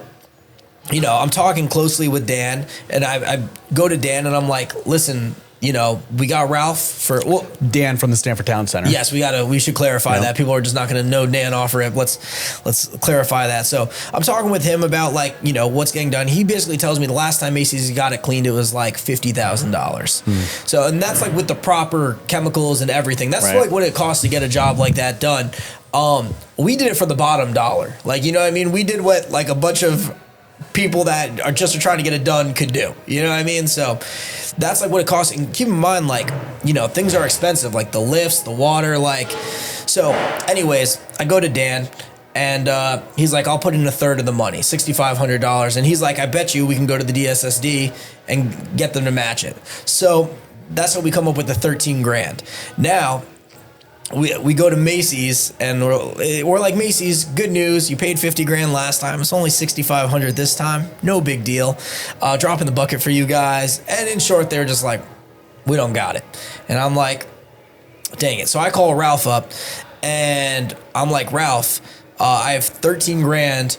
you know, I'm talking closely with Dan, and I go to Dan and I'm like, listen, you know, we got Ralph for, well, Dan from the Stamford Town Center. Yes, we should clarify that. People are just not going to know Dan off rip. Let's clarify that. So I'm talking with him about, like, you know, what's getting done. He basically tells me the last time Macy's got it cleaned, it was like $50,000. So, and that's like with the proper chemicals and everything. That's like what it costs to get a job like that done. We did it for the bottom dollar. Like, you know what I mean? We did what, like, a bunch of people that are just trying to get it done could do. You know what I mean? So that's like what it costs. And keep in mind, like, you know, things are expensive, like the lifts, the water, like. So anyways, I go to Dan, and he's like, I'll put in a third of the money, $6,500. And he's like, I bet you we can go to the DSSD and get them to match it. So that's how we come up with the 13 grand. Now, we go to Macy's, and we're like, Macy's, good news, you paid 50 grand last time, it's only 6,500 this time, no big deal, drop in the bucket for you guys. And in short, they're just like, we don't got it. And I'm like, dang it. So I call Ralph up, and I'm like, Ralph, I have 13 grand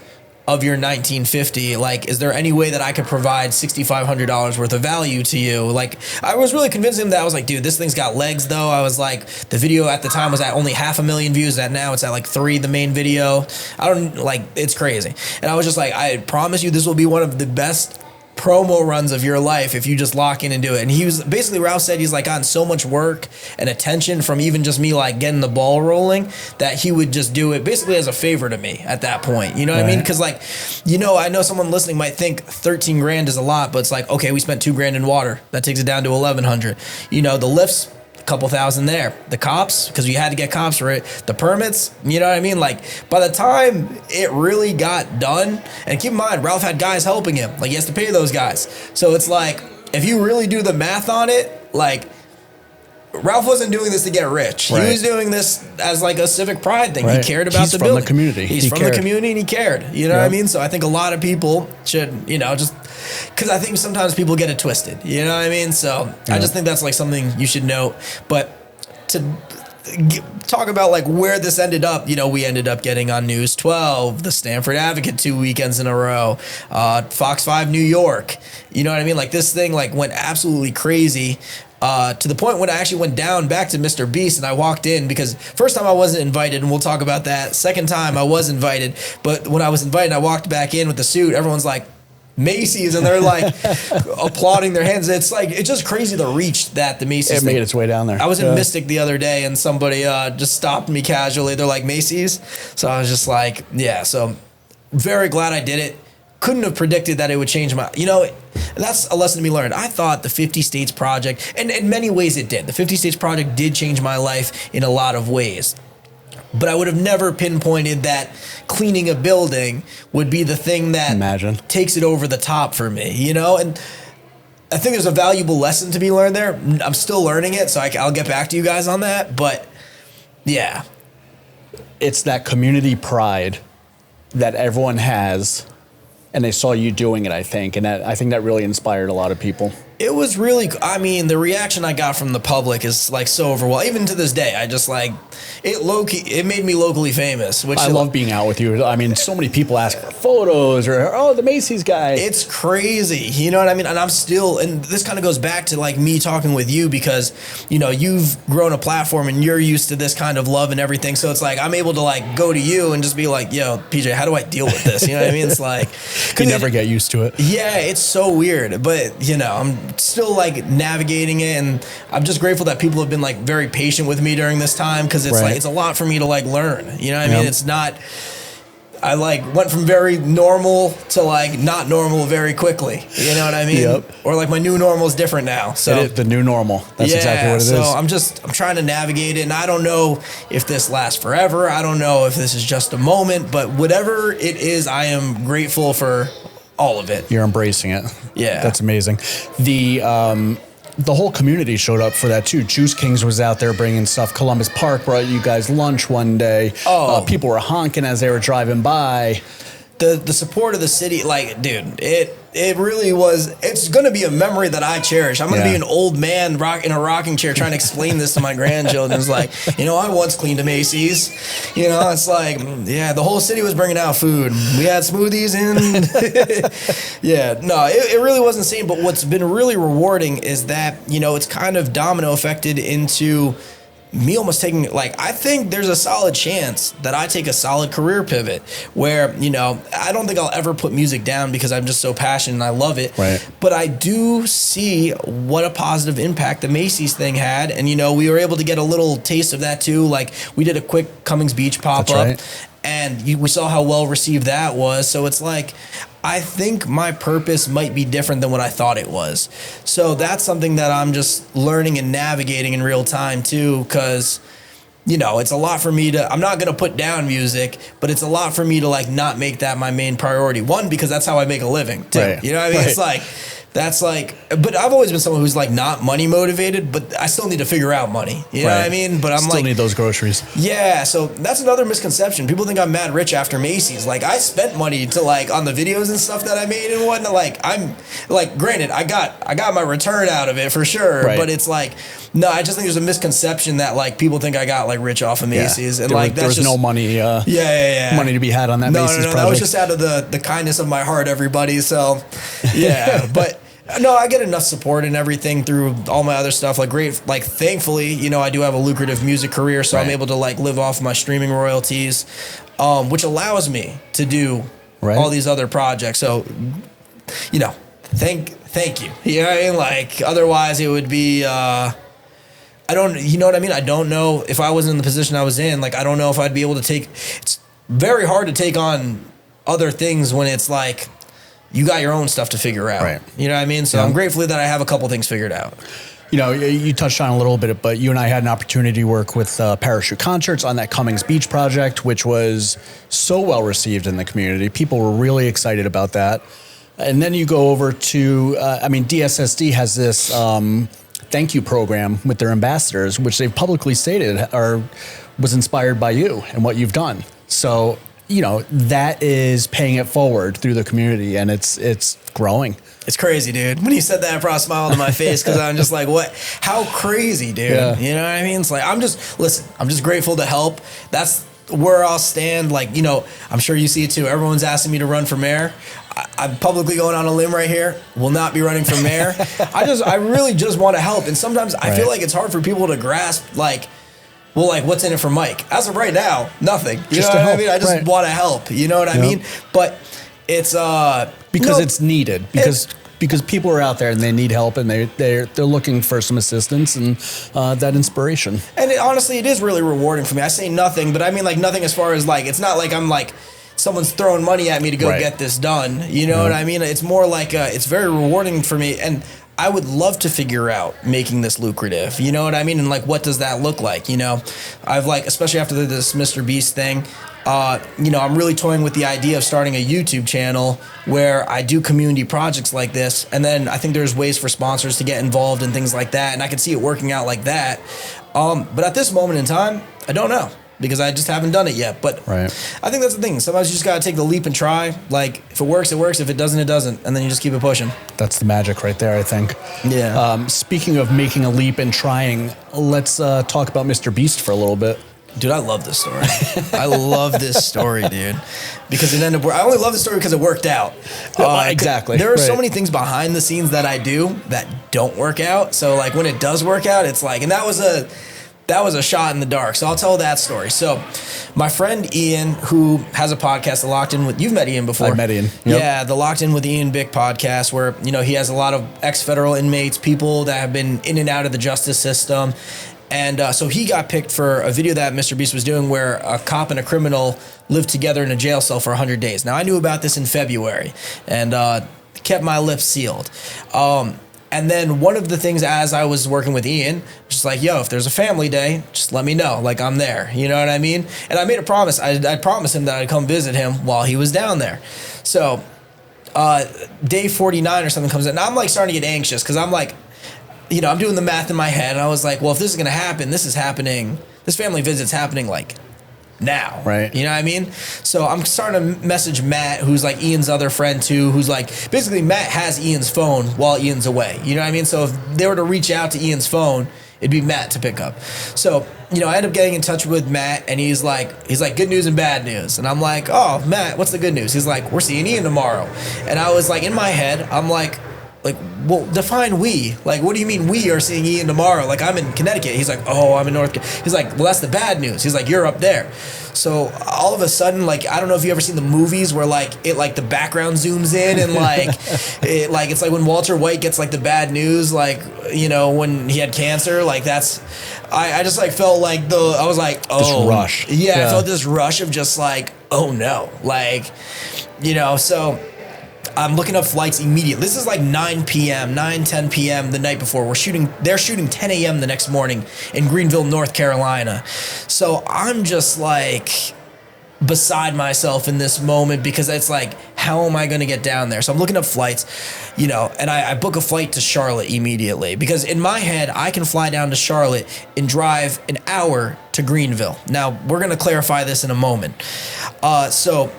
of your 1950. Like, is there any way that I could provide $6,500 worth of value to you? Like, I was really convincing him that I was like, dude, this thing's got legs though. I was like, the video at the time was at only 500,000 views, that now it's at like 3, the main video. I don't, like, it's crazy. And I was just like, I promise you this will be one of the best promo runs of your life if you just lock in and do it. And he was basically, Ralph said he's like gotten so much work and attention from even just me like getting the ball rolling that he would just do it basically as a favor to me at that point. You know what I mean? Because like, you know, I know someone listening might think 13 grand is a lot, but it's like, okay, we spent $2,000 in water. That takes it down to 1,100. You know, the lifts, a couple thousand there. The cops, because we had to get cops for it. The permits, you know what I mean? Like, by the time it really got done, and keep in mind, Ralph had guys helping him. Like, he has to pay those guys. So it's like, if you really do the math on it, like, Ralph wasn't doing this to get rich. Right. He was doing this as like a civic pride thing. Right. He cared about the building. He's from the community. He's from the community and he cared. You know what I mean? So I think a lot of people should, you know, just because I think sometimes people get it twisted. You know what I mean? So I just think that's like something you should note. But to talk about like where this ended up, you know, we ended up getting on News 12, the Stamford Advocate 2 weekends in a row, Fox 5 New York. You know what I mean? Like this thing like went absolutely crazy. To the point when I actually went down back to MrBeast and I walked in because first time I wasn't invited and we'll talk about that. Second time I was invited, but when I was invited, I walked back in with the suit. Everyone's like Macy's and they're like applauding their hands. It's like, it's just crazy the reach that the Macy's made its way down there. I was in Mystic the other day and somebody just stopped me casually. They're like Macy's. So I was just like, yeah, so very glad I did it. Couldn't have predicted that it would change my, you know, that's a lesson to be learned. I thought the 50 States Project, and in many ways it did. The 50 States Project did change my life in a lot of ways. But I would have never pinpointed that cleaning a building would be the thing that takes it over the top for me, you know? And I think there's a valuable lesson to be learned there. I'm still learning it, so I'll get back to you guys on that. But yeah. It's that community pride that everyone has. And they saw you doing it, I think. And I think that really inspired a lot of people. It was really, I mean, the reaction I got from the public is like so overwhelming. Even to this day, I just like, it made me locally famous. Which I love being out with you. I mean, so many people ask for photos or, oh, the Macy's guy. It's crazy. You know what I mean? And I'm still, and this kind of goes back to like me talking with you because, you know, you've grown a platform and you're used to this kind of love and everything. So it's like, I'm able to like go to you and just be like, yo, PJ, how do I deal with this? You know what I mean? It's like, you never get used to it. Yeah, it's so weird. But, you know, I'm still like navigating it. And I'm just grateful that people have been like very patient with me during this time because it's like, it's a lot for me to like learn. You know what I mean? It's not, I like went from very normal to like not normal very quickly. You know what I mean? Or like my new normal is different now. So the new normal. That's exactly what it is. So I'm trying to navigate it, and I don't know if this lasts forever. I don't know if this is just a moment, but whatever it is, I am grateful for all of it. You're embracing it. Yeah. That's amazing. The whole community showed up for that too. Juice Kings was out there bringing stuff. Columbus Park brought you guys lunch one day. People were honking as they were driving by. The support of the city, like, dude, it really was. It's going to be a memory that I cherish. I'm going to be an old man in a rocking chair trying to explain this to my grandchildren. It's like, you know, I once cleaned a Macy's. You know, it's like, yeah, the whole city was bringing out food. We had smoothies in. It really was insane. But what's been really rewarding is that, you know, it's kind of domino affected into me almost taking, like, I think there's a solid chance that I take a solid career pivot where, you know, I don't think I'll ever put music down because I'm just so passionate and I love it. Right. But I do see what a positive impact the Macy's thing had. And, you know, we were able to get a little taste of that too. Like, we did a quick Cummings Beach pop-up. And we saw how well received that was. So it's like, I think my purpose might be different than what I thought it was. So that's something that I'm just learning and navigating in real time too, because, you know, it's a lot for me to, I'm not going to put down music, but it's a lot for me to like not make that my main priority. One, because that's how I make a living too. Right. You know what I mean? Right. It's like, that's like, but I've always been someone who's like not money motivated, but I still need to figure out money. You know what I mean? But I'm still need those groceries. Yeah. So that's another misconception. People think I'm mad rich after Macy's. Like, I spent money to like on the videos and stuff that I made and whatnot. Like, I'm like, granted, I got my return out of it for sure. Right. But it's like, no, I just think there's a misconception that like people think I got like rich off of Macy's. And like, there's no money. Money to be had on that Macy's project. That was just out of the kindness of my heart, everybody. So yeah, but no, I get enough support and everything through all my other stuff. Like, great, like, thankfully, you know, I do have a lucrative music career, so I'm able to like live off my streaming royalties, which allows me to do all these other projects. So, you know, thank you. You know what I mean? Like, otherwise it would be, you know what I mean? I don't know if I was in the position I was in, like, I don't know if I'd be able to it's very hard to take on other things when it's like, you got your own stuff to figure out. Right. You know what I mean? So I'm grateful that I have a couple things figured out. You know, you touched on it a little bit, but you and I had an opportunity to work with Parachute Concerts on that Cummings Beach project, which was so well received in the community. People were really excited about that. And then you go over to, DSSD has this thank you program with their ambassadors, which they've publicly stated was inspired by you and what you've done. So, you know, that is paying it forward through the community, and it's growing. It's crazy, dude. When you said that, I brought a smile to my face because I'm just like, what? How crazy, dude. Yeah. You know what I mean? It's like, I'm just grateful to help. That's where I'll stand. Like, you know, I'm sure you see it too. Everyone's asking me to run for mayor. I'm publicly going on a limb right here. Will not be running for mayor. I really just want to help. And sometimes I feel like it's hard for people to grasp, like, well, like, what's in it for Mike? As of right now, nothing. You know what I mean? I just want to help. You know what I mean? But it's because it's needed. Because people are out there and they need help, and they're looking for some assistance and that inspiration. And honestly, it is really rewarding for me. I say nothing, but I mean, like, nothing as far as, like, it's not like I'm like someone's throwing money at me to go get this done. You know what I mean? It's more like it's very rewarding for me, and I would love to figure out making this lucrative. You know what I mean? And like, what does that look like? You know, I've like, especially after this MrBeast thing, you know, I'm really toying with the idea of starting a YouTube channel where I do community projects like this. And then I think there's ways for sponsors to get involved and things like that. And I can see it working out like that. But at this moment in time, I don't know, because I just haven't done it yet. But I think that's the thing. Sometimes you just got to take the leap and try. Like, if it works, it works. If it doesn't, it doesn't. And then you just keep it pushing. That's the magic right there, I think. Yeah. Speaking of making a leap and trying, let's talk about MrBeast for a little bit. Dude, I love this story. I love this story, dude. Because it ended up, I only love the story because it worked out. Exactly. There are so many things behind the scenes that I do that don't work out. So, like, when it does work out, it's like, and that was a shot in the dark. So I'll tell that story. So my friend Ian, who has a podcast, The Locked In with, you've met Ian before. I met Ian. Yep. Yeah, the Locked In with Ian Bick podcast, where, you know, he has a lot of ex-federal inmates, people that have been in and out of the justice system. And so he got picked for a video that MrBeast was doing where a cop and a criminal lived together in a jail cell for 100 days. Now, I knew about this in February and kept my lips sealed. And then one of the things, as I was working with Ian, just like, yo, if there's a family day, just let me know. Like, I'm there. You know what I mean? And I made a promise. I promised him that I'd come visit him while he was down there. So day 49 or something comes in. And I'm like starting to get anxious because I'm like, you know, I'm doing the math in my head. And I was like, well, if this is going to happen, this is happening. This family visit's happening like now. Right. You know what I mean? So I'm starting to message Matt, who's like Ian's other friend too, who's like, basically Matt has Ian's phone while Ian's away. You know what I mean? So if they were to reach out to Ian's phone, it'd be Matt to pick up. So, you know, I end up getting in touch with Matt, and he's like, good news and bad news. And I'm like, oh, Matt, what's the good news? He's like, we're seeing Ian tomorrow. And I was like, in my head, I'm like, well, define we. Like, what do you mean we are seeing Ian tomorrow? Like, I'm in Connecticut. He's like, oh, I'm in North. He's like, well, that's the bad news. He's like, you're up there. So all of a sudden, like, I don't know if you ever seen the movies where like it, like the background zooms in and like it's like when Walter White gets like the bad news, like, you know, when he had cancer. Like, that's, I just like felt like I was like, oh, this rush. Yeah, I felt this rush of just like, oh no, like, you know, so. I'm looking up flights immediately. This is like 10 p.m. the night before. They're shooting 10 a.m. the next morning in Greenville, North Carolina. So I'm just like beside myself in this moment because it's like, how am I going to get down there? So I'm looking up flights, you know, and I book a flight to Charlotte immediately because in my head, I can fly down to Charlotte and drive an hour to Greenville. Now, we're going to clarify this in a moment. So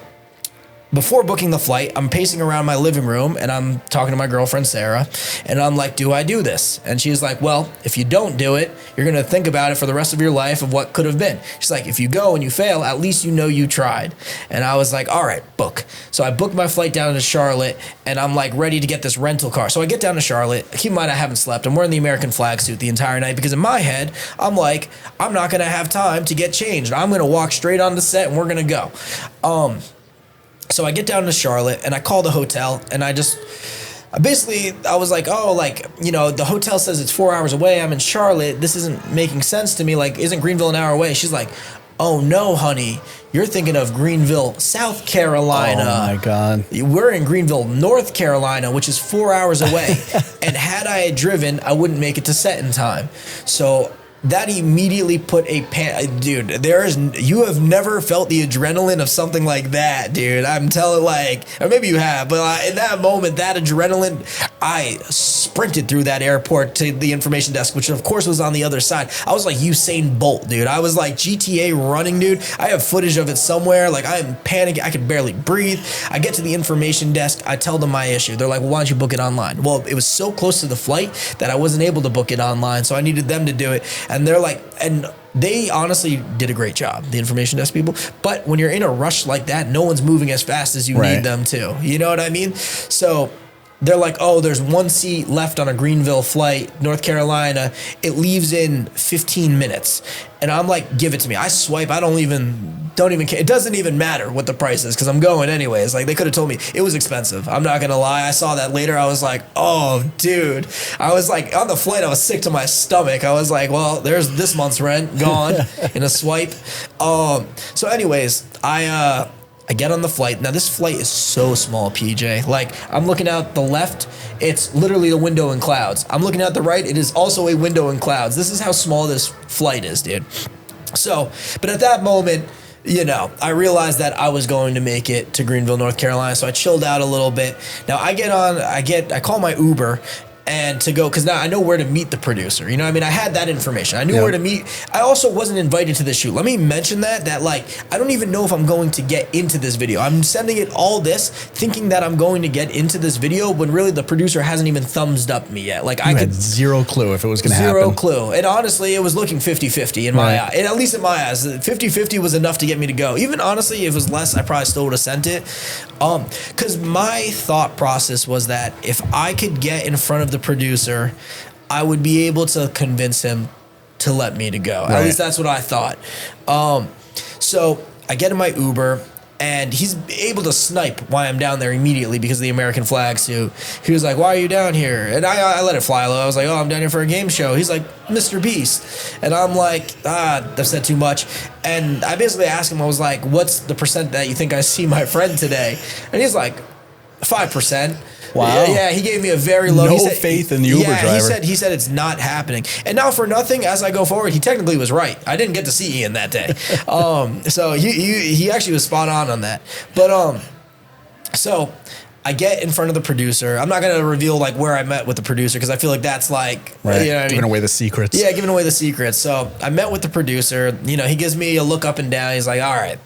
before booking the flight, I'm pacing around my living room and I'm talking to my girlfriend, Sarah, and I'm like, do I do this? And she's like, well, if you don't do it, you're going to think about it for the rest of your life of what could have been. She's like, if you go and you fail, at least you know you tried. And I was like, all right, book. So I booked my flight down to Charlotte and I'm like ready to get this rental car. So I get down to Charlotte. Keep in mind, I haven't slept. I'm wearing the American flag suit the entire night because in my head, I'm like, I'm not going to have time to get changed. I'm going to walk straight on the set and we're going to go. So I get down to Charlotte and I call the hotel and I basically, I was like, oh, like, you know, the hotel says it's 4 hours away. I'm in Charlotte. This isn't making sense to me. Like, isn't Greenville an hour away? She's like, oh, no, honey. You're thinking of Greenville, South Carolina. Oh, my God. We're in Greenville, North Carolina, which is 4 hours away. And had I driven, I wouldn't make it to set in time. So that immediately put a dude, you have never felt the adrenaline of something like that, dude. I'm telling, like, or maybe you have, but in that moment, that adrenaline, I sprinted through that airport to the information desk, which of course was on the other side. I was like Usain Bolt, dude. I was like GTA running, dude. I have footage of it somewhere. Like, I am panicking. I could barely breathe. I get to the information desk. I tell them my issue. They're like, well, why don't you book it online? Well, it was so close to the flight that I wasn't able to book it online, so I needed them to do it. And they're like, and they honestly did a great job, the information desk people. But when you're in a rush like that, no one's moving as fast as you need them to. You know what I mean? So they're like, oh, there's one seat left on a Greenville flight, North Carolina. It leaves in 15 minutes. And I'm like, give it to me. I swipe. I don't even care. It doesn't even matter what the price is because I'm going anyways. Like, they could have told me it was expensive. I'm not going to lie. I saw that later. I was like, oh, dude. I was like, on the flight, I was sick to my stomach. I was like, well, there's this month's rent gone in a swipe. So anyways, I get on the flight. Now, this flight is so small, PJ. Like, I'm looking out the left, it's literally a window in clouds. I'm looking out the right, it is also a window in clouds. This is how small this flight is, dude. So, but at that moment, you know, I realized that I was going to make it to Greenville, North Carolina, so I chilled out a little bit. Now, I call my Uber and to go, because now I know where to meet the producer. You know what I mean? I had that information. I knew where to meet. I also wasn't invited to the shoot. Let me mention that like, I don't even know if I'm going to get into this video. I'm sending it all this thinking that I'm going to get into this video when really the producer hasn't even thumbs up me yet. Like, I had zero clue if it was going to happen. Zero clue. And honestly, it was looking 50-50 in my eye. And at least in my eyes, 50-50 was enough to get me to go. Even honestly, if it was less, I probably still would have sent it. Because my thought process was that if I could get in front of the producer, I would be able to convince him to let me to go. Right. At least that's what I thought. So I get in my Uber, and he's able to snipe why I'm down there immediately because of the American flag suit. He was like, why are you down here? And I let it fly low. I was like, oh, I'm down here for a game show. He's like, MrBeast. And I'm like, I've said too much. And I basically asked him, I was like, what's the percent that you think I see my friend today? And he's like, 5%. Wow. Yeah, he gave me a very low. No faith in the Uber driver. He said it's not happening. And now for nothing, as I go forward, he technically was right. I didn't get to see Ian that day. So he actually was spot on that. But so I get in front of the producer. I'm not going to reveal like where I met with the producer because I feel like that's like, right. You know, giving away the secrets. Yeah, giving away the secrets. So I met with the producer. You know, he gives me a look up and down. He's like, all right,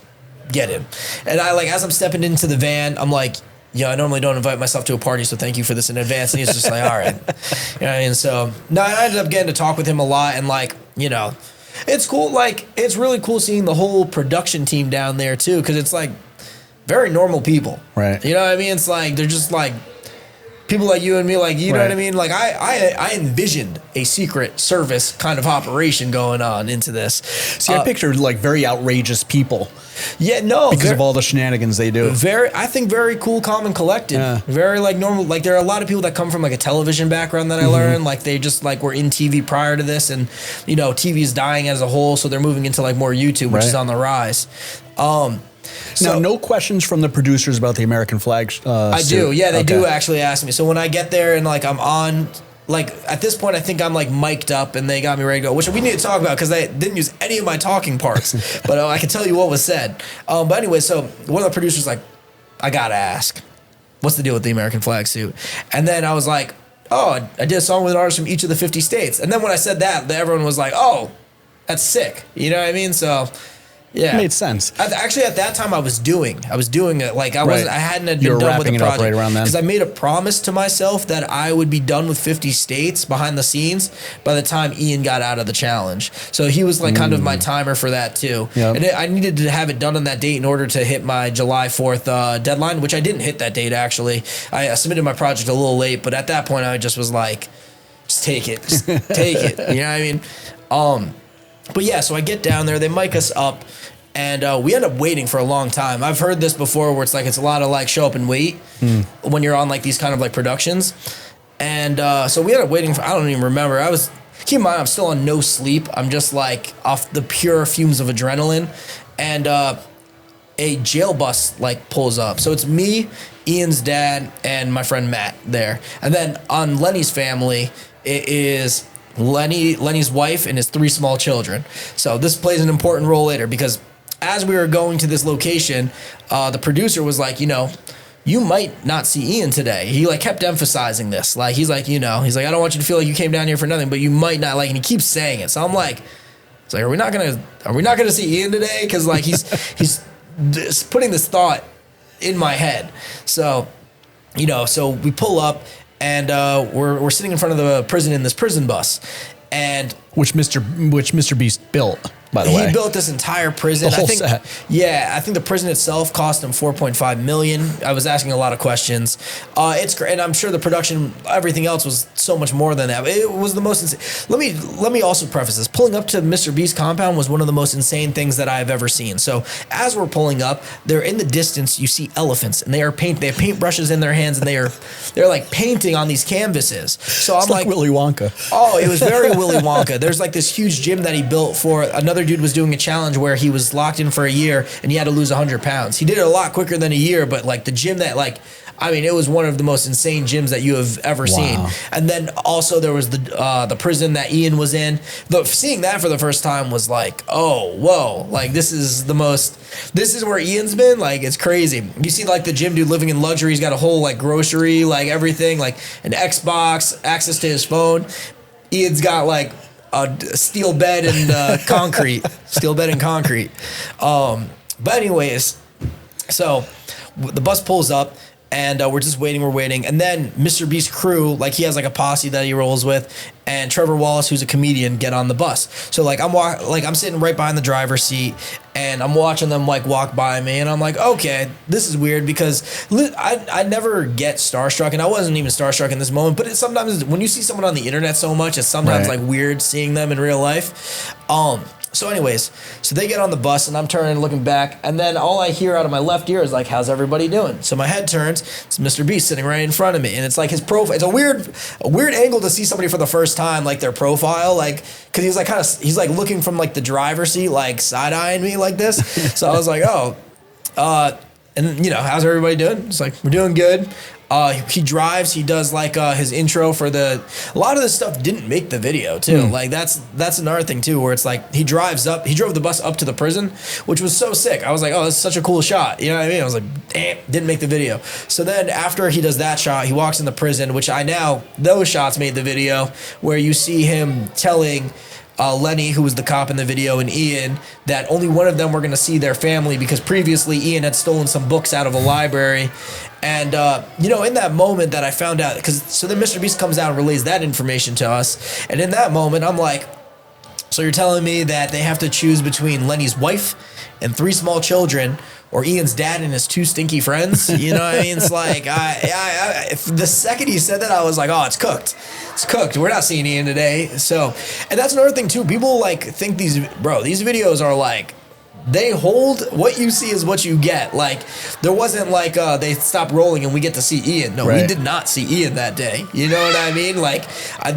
get him. And I like, as I'm stepping into the van, I'm like, I normally don't invite myself to a party, so thank you for this in advance. And he's just like, all right. You know, and so now I ended up getting to talk with him a lot, and like, you know, it's cool. Like, it's really cool seeing the whole production team down there too, because it's like very normal people. Right. You know what I mean? It's like, they're just like people like you and me, like, you know what I mean? Like, I envisioned a secret service kind of operation going on into this. See, I pictured like very outrageous people. Yeah, no. Because of all the shenanigans they do. I think very cool, calm, and collected. Yeah. Very like normal. Like, there are a lot of people that come from like a television background that I learned. Like, they just like were in TV prior to this, and you know, TV is dying as a whole, so they're moving into like more YouTube, which is on the rise. So, now, no questions from the producers about the American flag I do. Yeah, they do actually ask me. So when I get there and like I'm on, like at this point I think I'm like mic'd up and they got me ready to go, which we need to talk about because they didn't use any of my talking parts. But I can tell you what was said. But anyway, so one of the producers like, I gotta ask, what's the deal with the American flag suit? And then I was like, oh, I did a song with an artist from each of the 50 states. And then when I said that, everyone was like, oh, that's sick. You know what I mean? So yeah, it made sense. Actually, at that time, I was doing it. Like I wasn't. I hadn't been done with the project right around then. Because I made a promise to myself that I would be done with 50 states behind the scenes by the time Ian got out of the challenge. So he was like kind of my timer for that too. Yep. And I needed to have it done on that date in order to hit my July 4th deadline, which I didn't hit that date actually. I submitted my project a little late, but at that point, I just was like, just take it, take it. You know what I mean? But yeah, so I get down there, they mic us up, And we end up waiting for a long time. I've heard this before where it's like it's a lot of like show up and wait when you're on like these kind of like productions. And so we ended up waiting for, I don't even remember. Keep in mind, I'm still on no sleep. I'm just like off the pure fumes of adrenaline. And a jail bus like pulls up. So it's me, Ian's dad, and my friend Matt there. And then on Lenny's family, it is Lenny's wife and his 3 small children. So this plays an important role later because as we were going to this location, the producer was like, you might not see Ian today. He like kept emphasizing this. Like, he's like, I don't want you to feel like you came down here for nothing, but you might not like, and he keeps saying it. So I'm like, it's like, are we not gonna see Ian today? Cause like he's putting this thought in my head. So, so we pull up and we're sitting in front of the prison in this prison bus. And which MrBeast built, by the way. He built this entire prison. The whole set. Yeah, I think the prison itself cost him $4.5 million. I was asking a lot of questions. It's great, and I'm sure the production, everything else was so much more than that. It was the most insane. Let me also preface this. Pulling up to MrBeast compound was one of the most insane things that I've ever seen. So as we're pulling up, they're in the distance. You see elephants, and they have paintbrushes in their hands, and they're like painting on these canvases. So I'm like Willy Wonka. Oh, it was very Willy Wonka. There's like this huge gym that he built for another dude was doing a challenge where he was locked in for a year and he had to lose 100 pounds. He did it a lot quicker than a year, but like the gym that it was one of the most insane gyms that you have ever seen. And then also there was the prison that Ian was in. Seeing that for the first time was like, oh, whoa, like this is where Ian's been. Like, it's crazy. You see like the gym dude living in luxury. He's got a whole like grocery, like everything, like an Xbox, access to his phone. Ian's got like a steel bed and concrete. But anyways, so the bus pulls up and we're just waiting. And then MrBeast's crew, like he has like a posse that he rolls with, and Trevor Wallace, who's a comedian, get on the bus. So like I'm sitting right behind the driver's seat and I'm watching them like walk by me, and I'm like, okay, this is weird because I never get starstruck, and I wasn't even starstruck in this moment. But it's sometimes when you see someone on the internet so much, it's sometimes like weird seeing them in real life. So anyways, so they get on the bus and I'm turning, looking back, and then all I hear out of my left ear is like, how's everybody doing? So my head turns, it's MrBeast sitting right in front of me, and it's like his profile. It's a weird angle to see somebody for the first time, like their profile, like, cause he's like looking from like the driver's seat, like side-eyeing me like this. So I was like, and how's everybody doing? It's like, we're doing good. He drives, he does like his intro for a lot of this stuff didn't make the video too. Like that's another thing too, where it's like he drove the bus up to the prison, which was so sick. I was like, oh, that's such a cool shot. You know what I mean? I was like, damn, didn't make the video. So then after he does that shot, he walks in the prison, which those shots made the video, where you see him telling Lenny, who was the cop in the video, and Ian, that only one of them were going to see their family because previously Ian had stolen some books out of a library. And, in that moment that I found out, so then MrBeast comes out and relays that information to us. And in that moment, I'm like, so you're telling me that they have to choose between Lenny's wife and 3 small children, or Ian's dad and his 2 stinky friends? You know what I mean? It's like, the second he said that, I was like, oh, it's cooked. It's cooked. We're not seeing Ian today. So, and that's another thing too. People like think these videos are like, they hold, what you see is what you get. Like, there wasn't like they stopped rolling and we get to see Ian. No, we did not see Ian that day. You know what I mean? Like,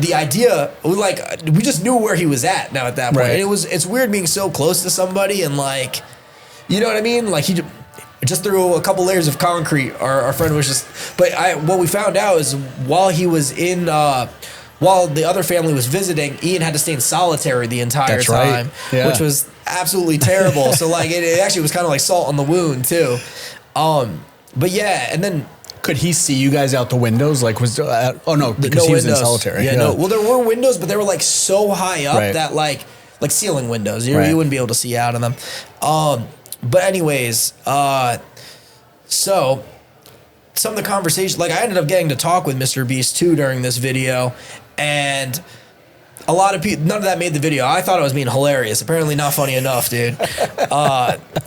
the idea, we just knew where he was at now at that point. And it's weird being so close to somebody and like, you know what I mean? Like, he just threw a couple layers of concrete. Our friend was just, but what we found out is while he was in, while the other family was visiting, Ian had to stay in solitary the entire time, which was absolutely terrible. So like it actually was kind of like salt on the wound too. But yeah, and then could he see you guys out the windows? Like because no he was windows. in solitary. Yeah, no. Well, there were windows, but they were like so high up that like ceiling windows. You wouldn't be able to see out of them. But anyways, so some of the conversation, like I ended up getting to talk with MrBeast too during this video, and a lot of people, none of that made the video. I thought it was being hilarious. Apparently not funny enough, dude.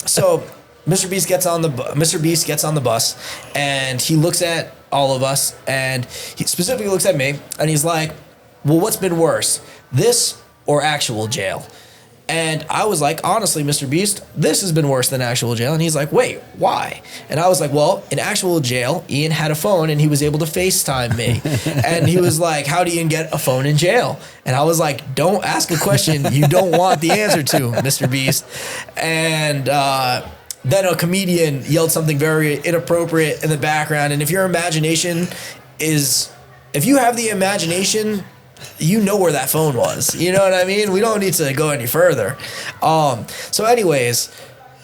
So MrBeast gets on the bus, and he looks at all of us, and he specifically looks at me, and he's like, well, what's been worse, this or actual jail? And I was like, honestly, Mr. Beast, this has been worse than actual jail. And he's like, wait, why? And I was like, well, in actual jail, Ian had a phone and he was able to FaceTime me. And he was like, how do Ian get a phone in jail? And I was like, don't ask a question you don't want the answer to, Mr. Beast. And then a comedian yelled something very inappropriate in the background. And if your imagination if you have the imagination, you know where that phone was. You know what I mean? We don't need to go any further. So anyways,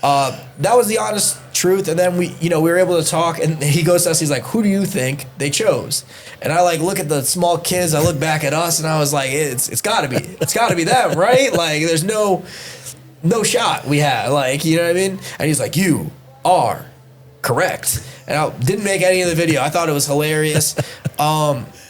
that was the honest truth. And then we were able to talk, and he goes to us, he's like, who do you think they chose? And I like look at the small kids, I look back at us, and I was like, it's gotta be them, right? Like there's no shot we have, like, you know what I mean? And he's like, you are correct. And I didn't make any of the video. I thought it was hilarious.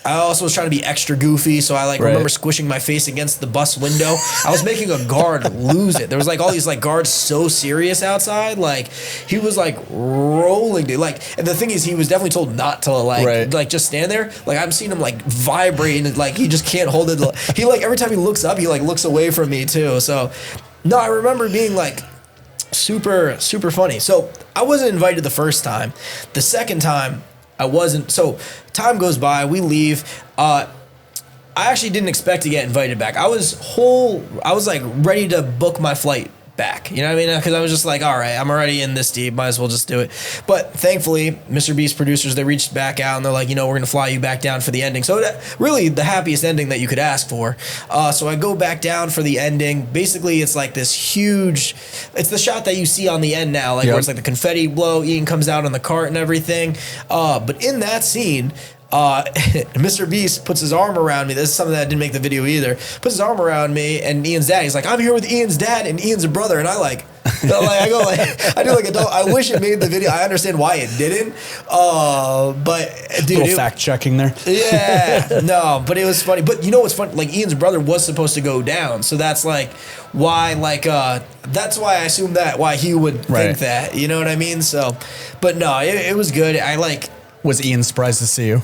I also was trying to be extra goofy, so I remember squishing my face against the bus window. I was making a guard lose it. There was like all these like guards so serious outside, like he was like rolling, dude. Like, and the thing is, he was definitely told not to like just stand there. Like I'm seeing him like vibrate, and like he just can't hold it. He like every time he looks up, he like looks away from me too. So no, I remember being like super funny. So I wasn't invited the first time. The second time I wasn't. So time goes by, we leave. I actually didn't expect to get invited back. I was like ready to book my flight back. You know what I mean? Because I was just like, all right, I'm already in this deep. Might as well just do it. But thankfully, MrBeast producers, they reached back out and they're like, we're going to fly you back down for the ending. So really the happiest ending that you could ask for. So I go back down for the ending. Basically, it's like this huge, it's the shot that you see on the end now, like where it's like the confetti blow, Ian comes out on the cart and everything. But in that scene, MrBeast puts his arm around me. This is something that didn't make the video either. Puts his arm around me and Ian's dad. He's like, I'm here with Ian's dad and Ian's brother. And I do like adult. I wish it made the video. I understand why it didn't. But dude, little fact checking there. Yeah, no, but it was funny. But you know what's funny? Like Ian's brother was supposed to go down, so that's like why. That's why I assume why he would think that. You know what I mean? So, but no, it was good. Was Ian surprised to see you?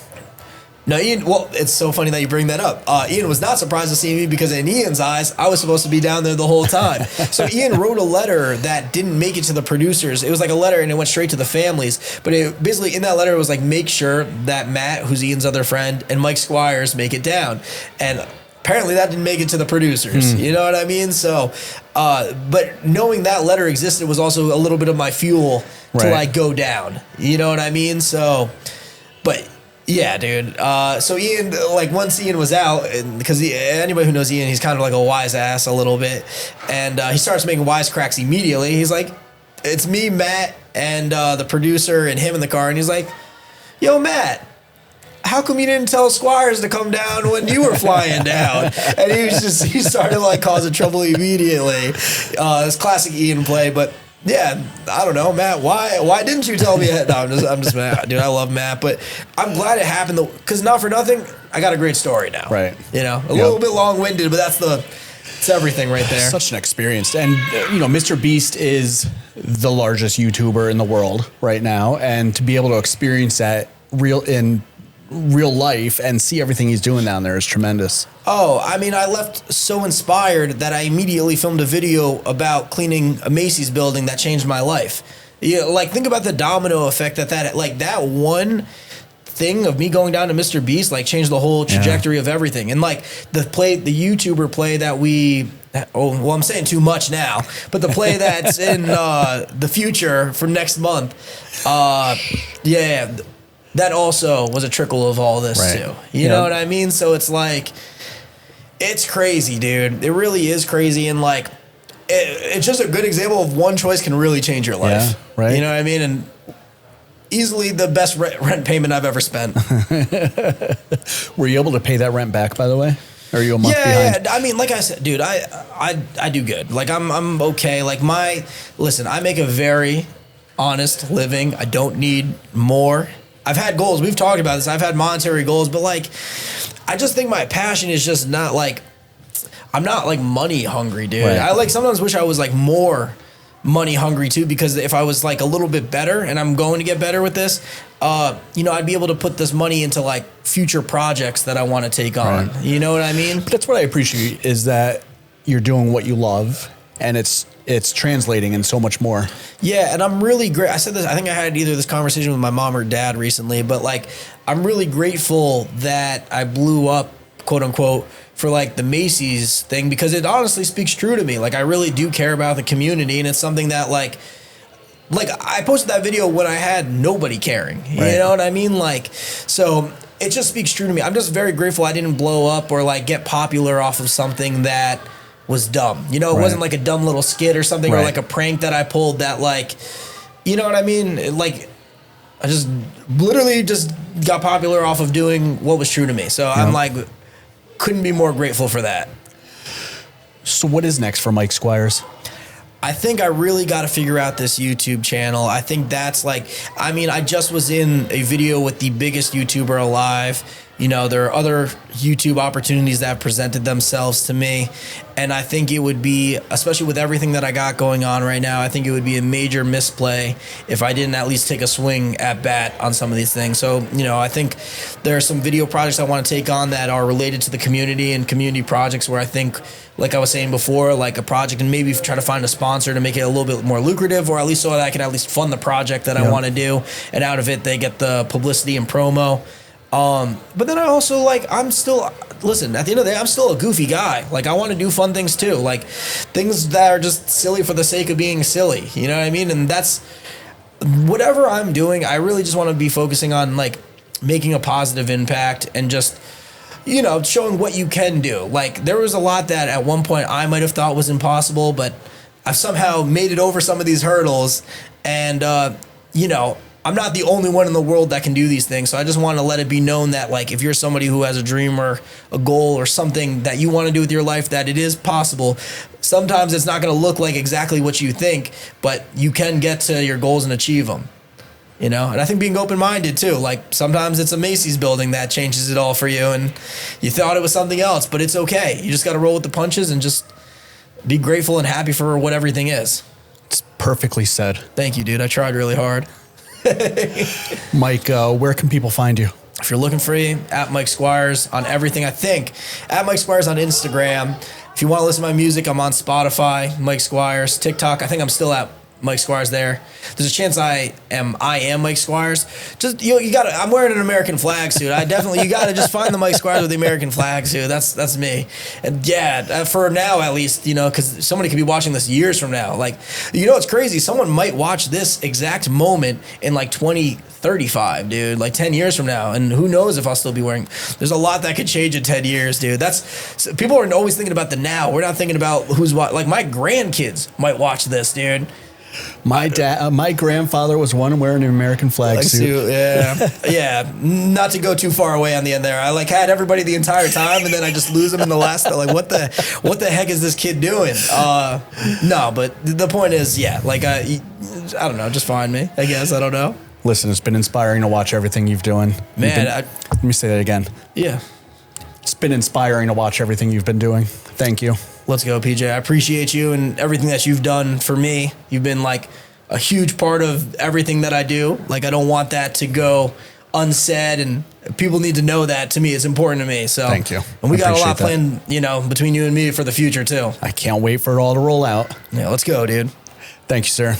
No, Ian, well, it's so funny that you bring that up. Ian was not surprised to see me because in Ian's eyes, I was supposed to be down there the whole time. So Ian wrote a letter that didn't make it to the producers. It was like a letter and it went straight to the families. But basically in that letter, it was like, make sure that Matt, who's Ian's other friend, and Mike Squires make it down. And apparently that didn't make it to the producers. You know what I mean? So, but knowing that letter existed was also a little bit of my fuel to like go down. You know what I mean? So, but yeah, dude. So Ian, like once Ian was out, because anybody who knows Ian, he's kind of like a wise ass a little bit, and he starts making wisecracks immediately. He's like, it's me, Matt, and the producer, and him in the car, and he's like, yo, Matt, how come you didn't tell Squires to come down when you were flying down? And he started like causing trouble immediately. It's classic Ian play, but yeah, I don't know, Matt. Why didn't you tell me that? No, I'm just Matt, dude. I love Matt, but I'm glad it happened because not for nothing, I got a great story now. Right. You know, a little bit long-winded, but it's everything right there. Such an experience, and MrBeast is the largest YouTuber in the world right now, and to be able to experience that in real life and see everything he's doing down there is tremendous. Oh, I mean, I left so inspired that I immediately filmed a video about cleaning a Macy's building that changed my life. Like think about the domino effect that one thing of me going down to MrBeast like changed the whole trajectory of everything. And like the YouTuber play that I'm saying too much now, but the play that's in the future for next month, that also was a trickle of all this too. You know what I mean? So it's like, it's crazy, dude. It really is crazy. And like, it's just a good example of one choice can really change your life. Yeah, right. You know what I mean? And easily the best rent payment I've ever spent. Were you able to pay that rent back, by the way? Or are you a month behind? Yeah. I mean, like I said, dude, I do good. Like I'm okay. Like I make a very honest living. I don't need more. I've had goals. We've talked about this. I've had monetary goals, but like, I just think my passion is just not like, I'm not like money hungry, dude. Right. I like sometimes wish I was like more money hungry too, because if I was like a little bit better, and I'm going to get better with this, I'd be able to put this money into like future projects that I want to take on. Right. You know what I mean? But that's what I appreciate is that you're doing what you love and it's translating and so much more. Yeah, and I'm really great. I said this, I think I had either this conversation with my mom or dad recently, but like, I'm really grateful that I blew up, quote unquote, for like the Macy's thing, because it honestly speaks true to me. Like, I really do care about the community, and it's something that like I posted that video when I had nobody caring. You know what I mean? Like, so it just speaks true to me. I'm just very grateful I didn't blow up or like get popular off of something that was dumb. You know, it wasn't like a dumb little skit or something, or like a prank that I pulled that like, you know what I mean? Like, I just literally just got popular off of doing what was true to me. So I'm like, couldn't be more grateful for that. So what is next for Mike Squires? I think I really got to figure out this YouTube channel. I think that's like, I mean, I just was in a video with the biggest YouTuber alive. You know, there are other YouTube opportunities that have presented themselves to me. And I think it would be, especially with everything that I got going on right now, I think it would be a major misplay if I didn't at least take a swing at bat on some of these things. So, you know, I think there are some video projects I want to take on that are related to the community, and community projects where I think, like I was saying before, like a project, and maybe try to find a sponsor to make it a little bit more lucrative, or at least so that I can at least fund the project that I want to do. And out of it, they get the publicity and promo. But then I also like, I'm still, listen, at the end of the day, I'm still a goofy guy. Like, I want to do fun things too. Like, things that are just silly for the sake of being silly. You know what I mean? And that's whatever I'm doing. I really just want to be focusing on like making a positive impact and just, you know, showing what you can do. Like, there was a lot that at one point I might have thought was impossible, but I've somehow made it over some of these hurdles. And, you know, I'm not the only one in the world that can do these things. So I just want to let it be known that, like, if you're somebody who has a dream or a goal or something that you want to do with your life, that it is possible. Sometimes it's not going to look like exactly what you think, but you can get to your goals and achieve them. You know, and I think being open-minded too. Like, sometimes it's a Macy's building that changes it all for you, and you thought it was something else, but it's okay. You just got to roll with the punches and just be grateful and happy for what everything is. It's perfectly said. Thank you, dude. I tried really hard. Mike, where can people find you? If you're looking for me, at Mike Squires on everything, I think. At Mike Squires on Instagram. If you want to listen to my music, I'm on Spotify, Mike Squires. TikTok, I think I'm still at Mike Squires there. There's a chance I am Mike Squires. Just you got to. I'm wearing an American flag suit. You got to just find the Mike Squires with the American flag suit. That's me. And yeah, for now at least, you know, because somebody could be watching this years from now. Like, you know, it's crazy. Someone might watch this exact moment in like 2035, dude. Like 10 years from now, and who knows if I'll still be wearing. There's a lot that could change in 10 years, dude. People are always thinking about the now. We're not thinking about who's what. Like, my grandkids might watch this, dude. My grandfather was one wearing an American flag suit. Yeah, yeah. Not to go too far away on the end there. I like had everybody the entire time, and then I just lose them in the last. Like, what the heck is this kid doing? No, but the point is, yeah. Like, I don't know. Just find me, I guess. I don't know. Listen, it's been inspiring to watch everything you've doing. Man, let me say that again. Yeah. It's been inspiring to watch everything you've been doing. Thank you. Let's go, PJ. I appreciate you and everything that you've done for me. You've been like a huge part of everything that I do. Like, I don't want that to go unsaid, and people need to know that. To me, it's important to me. So thank you. And we got a lot planned, you know, between you and me for the future too. I can't wait for it all to roll out. Yeah, let's go, dude. Thank you, sir.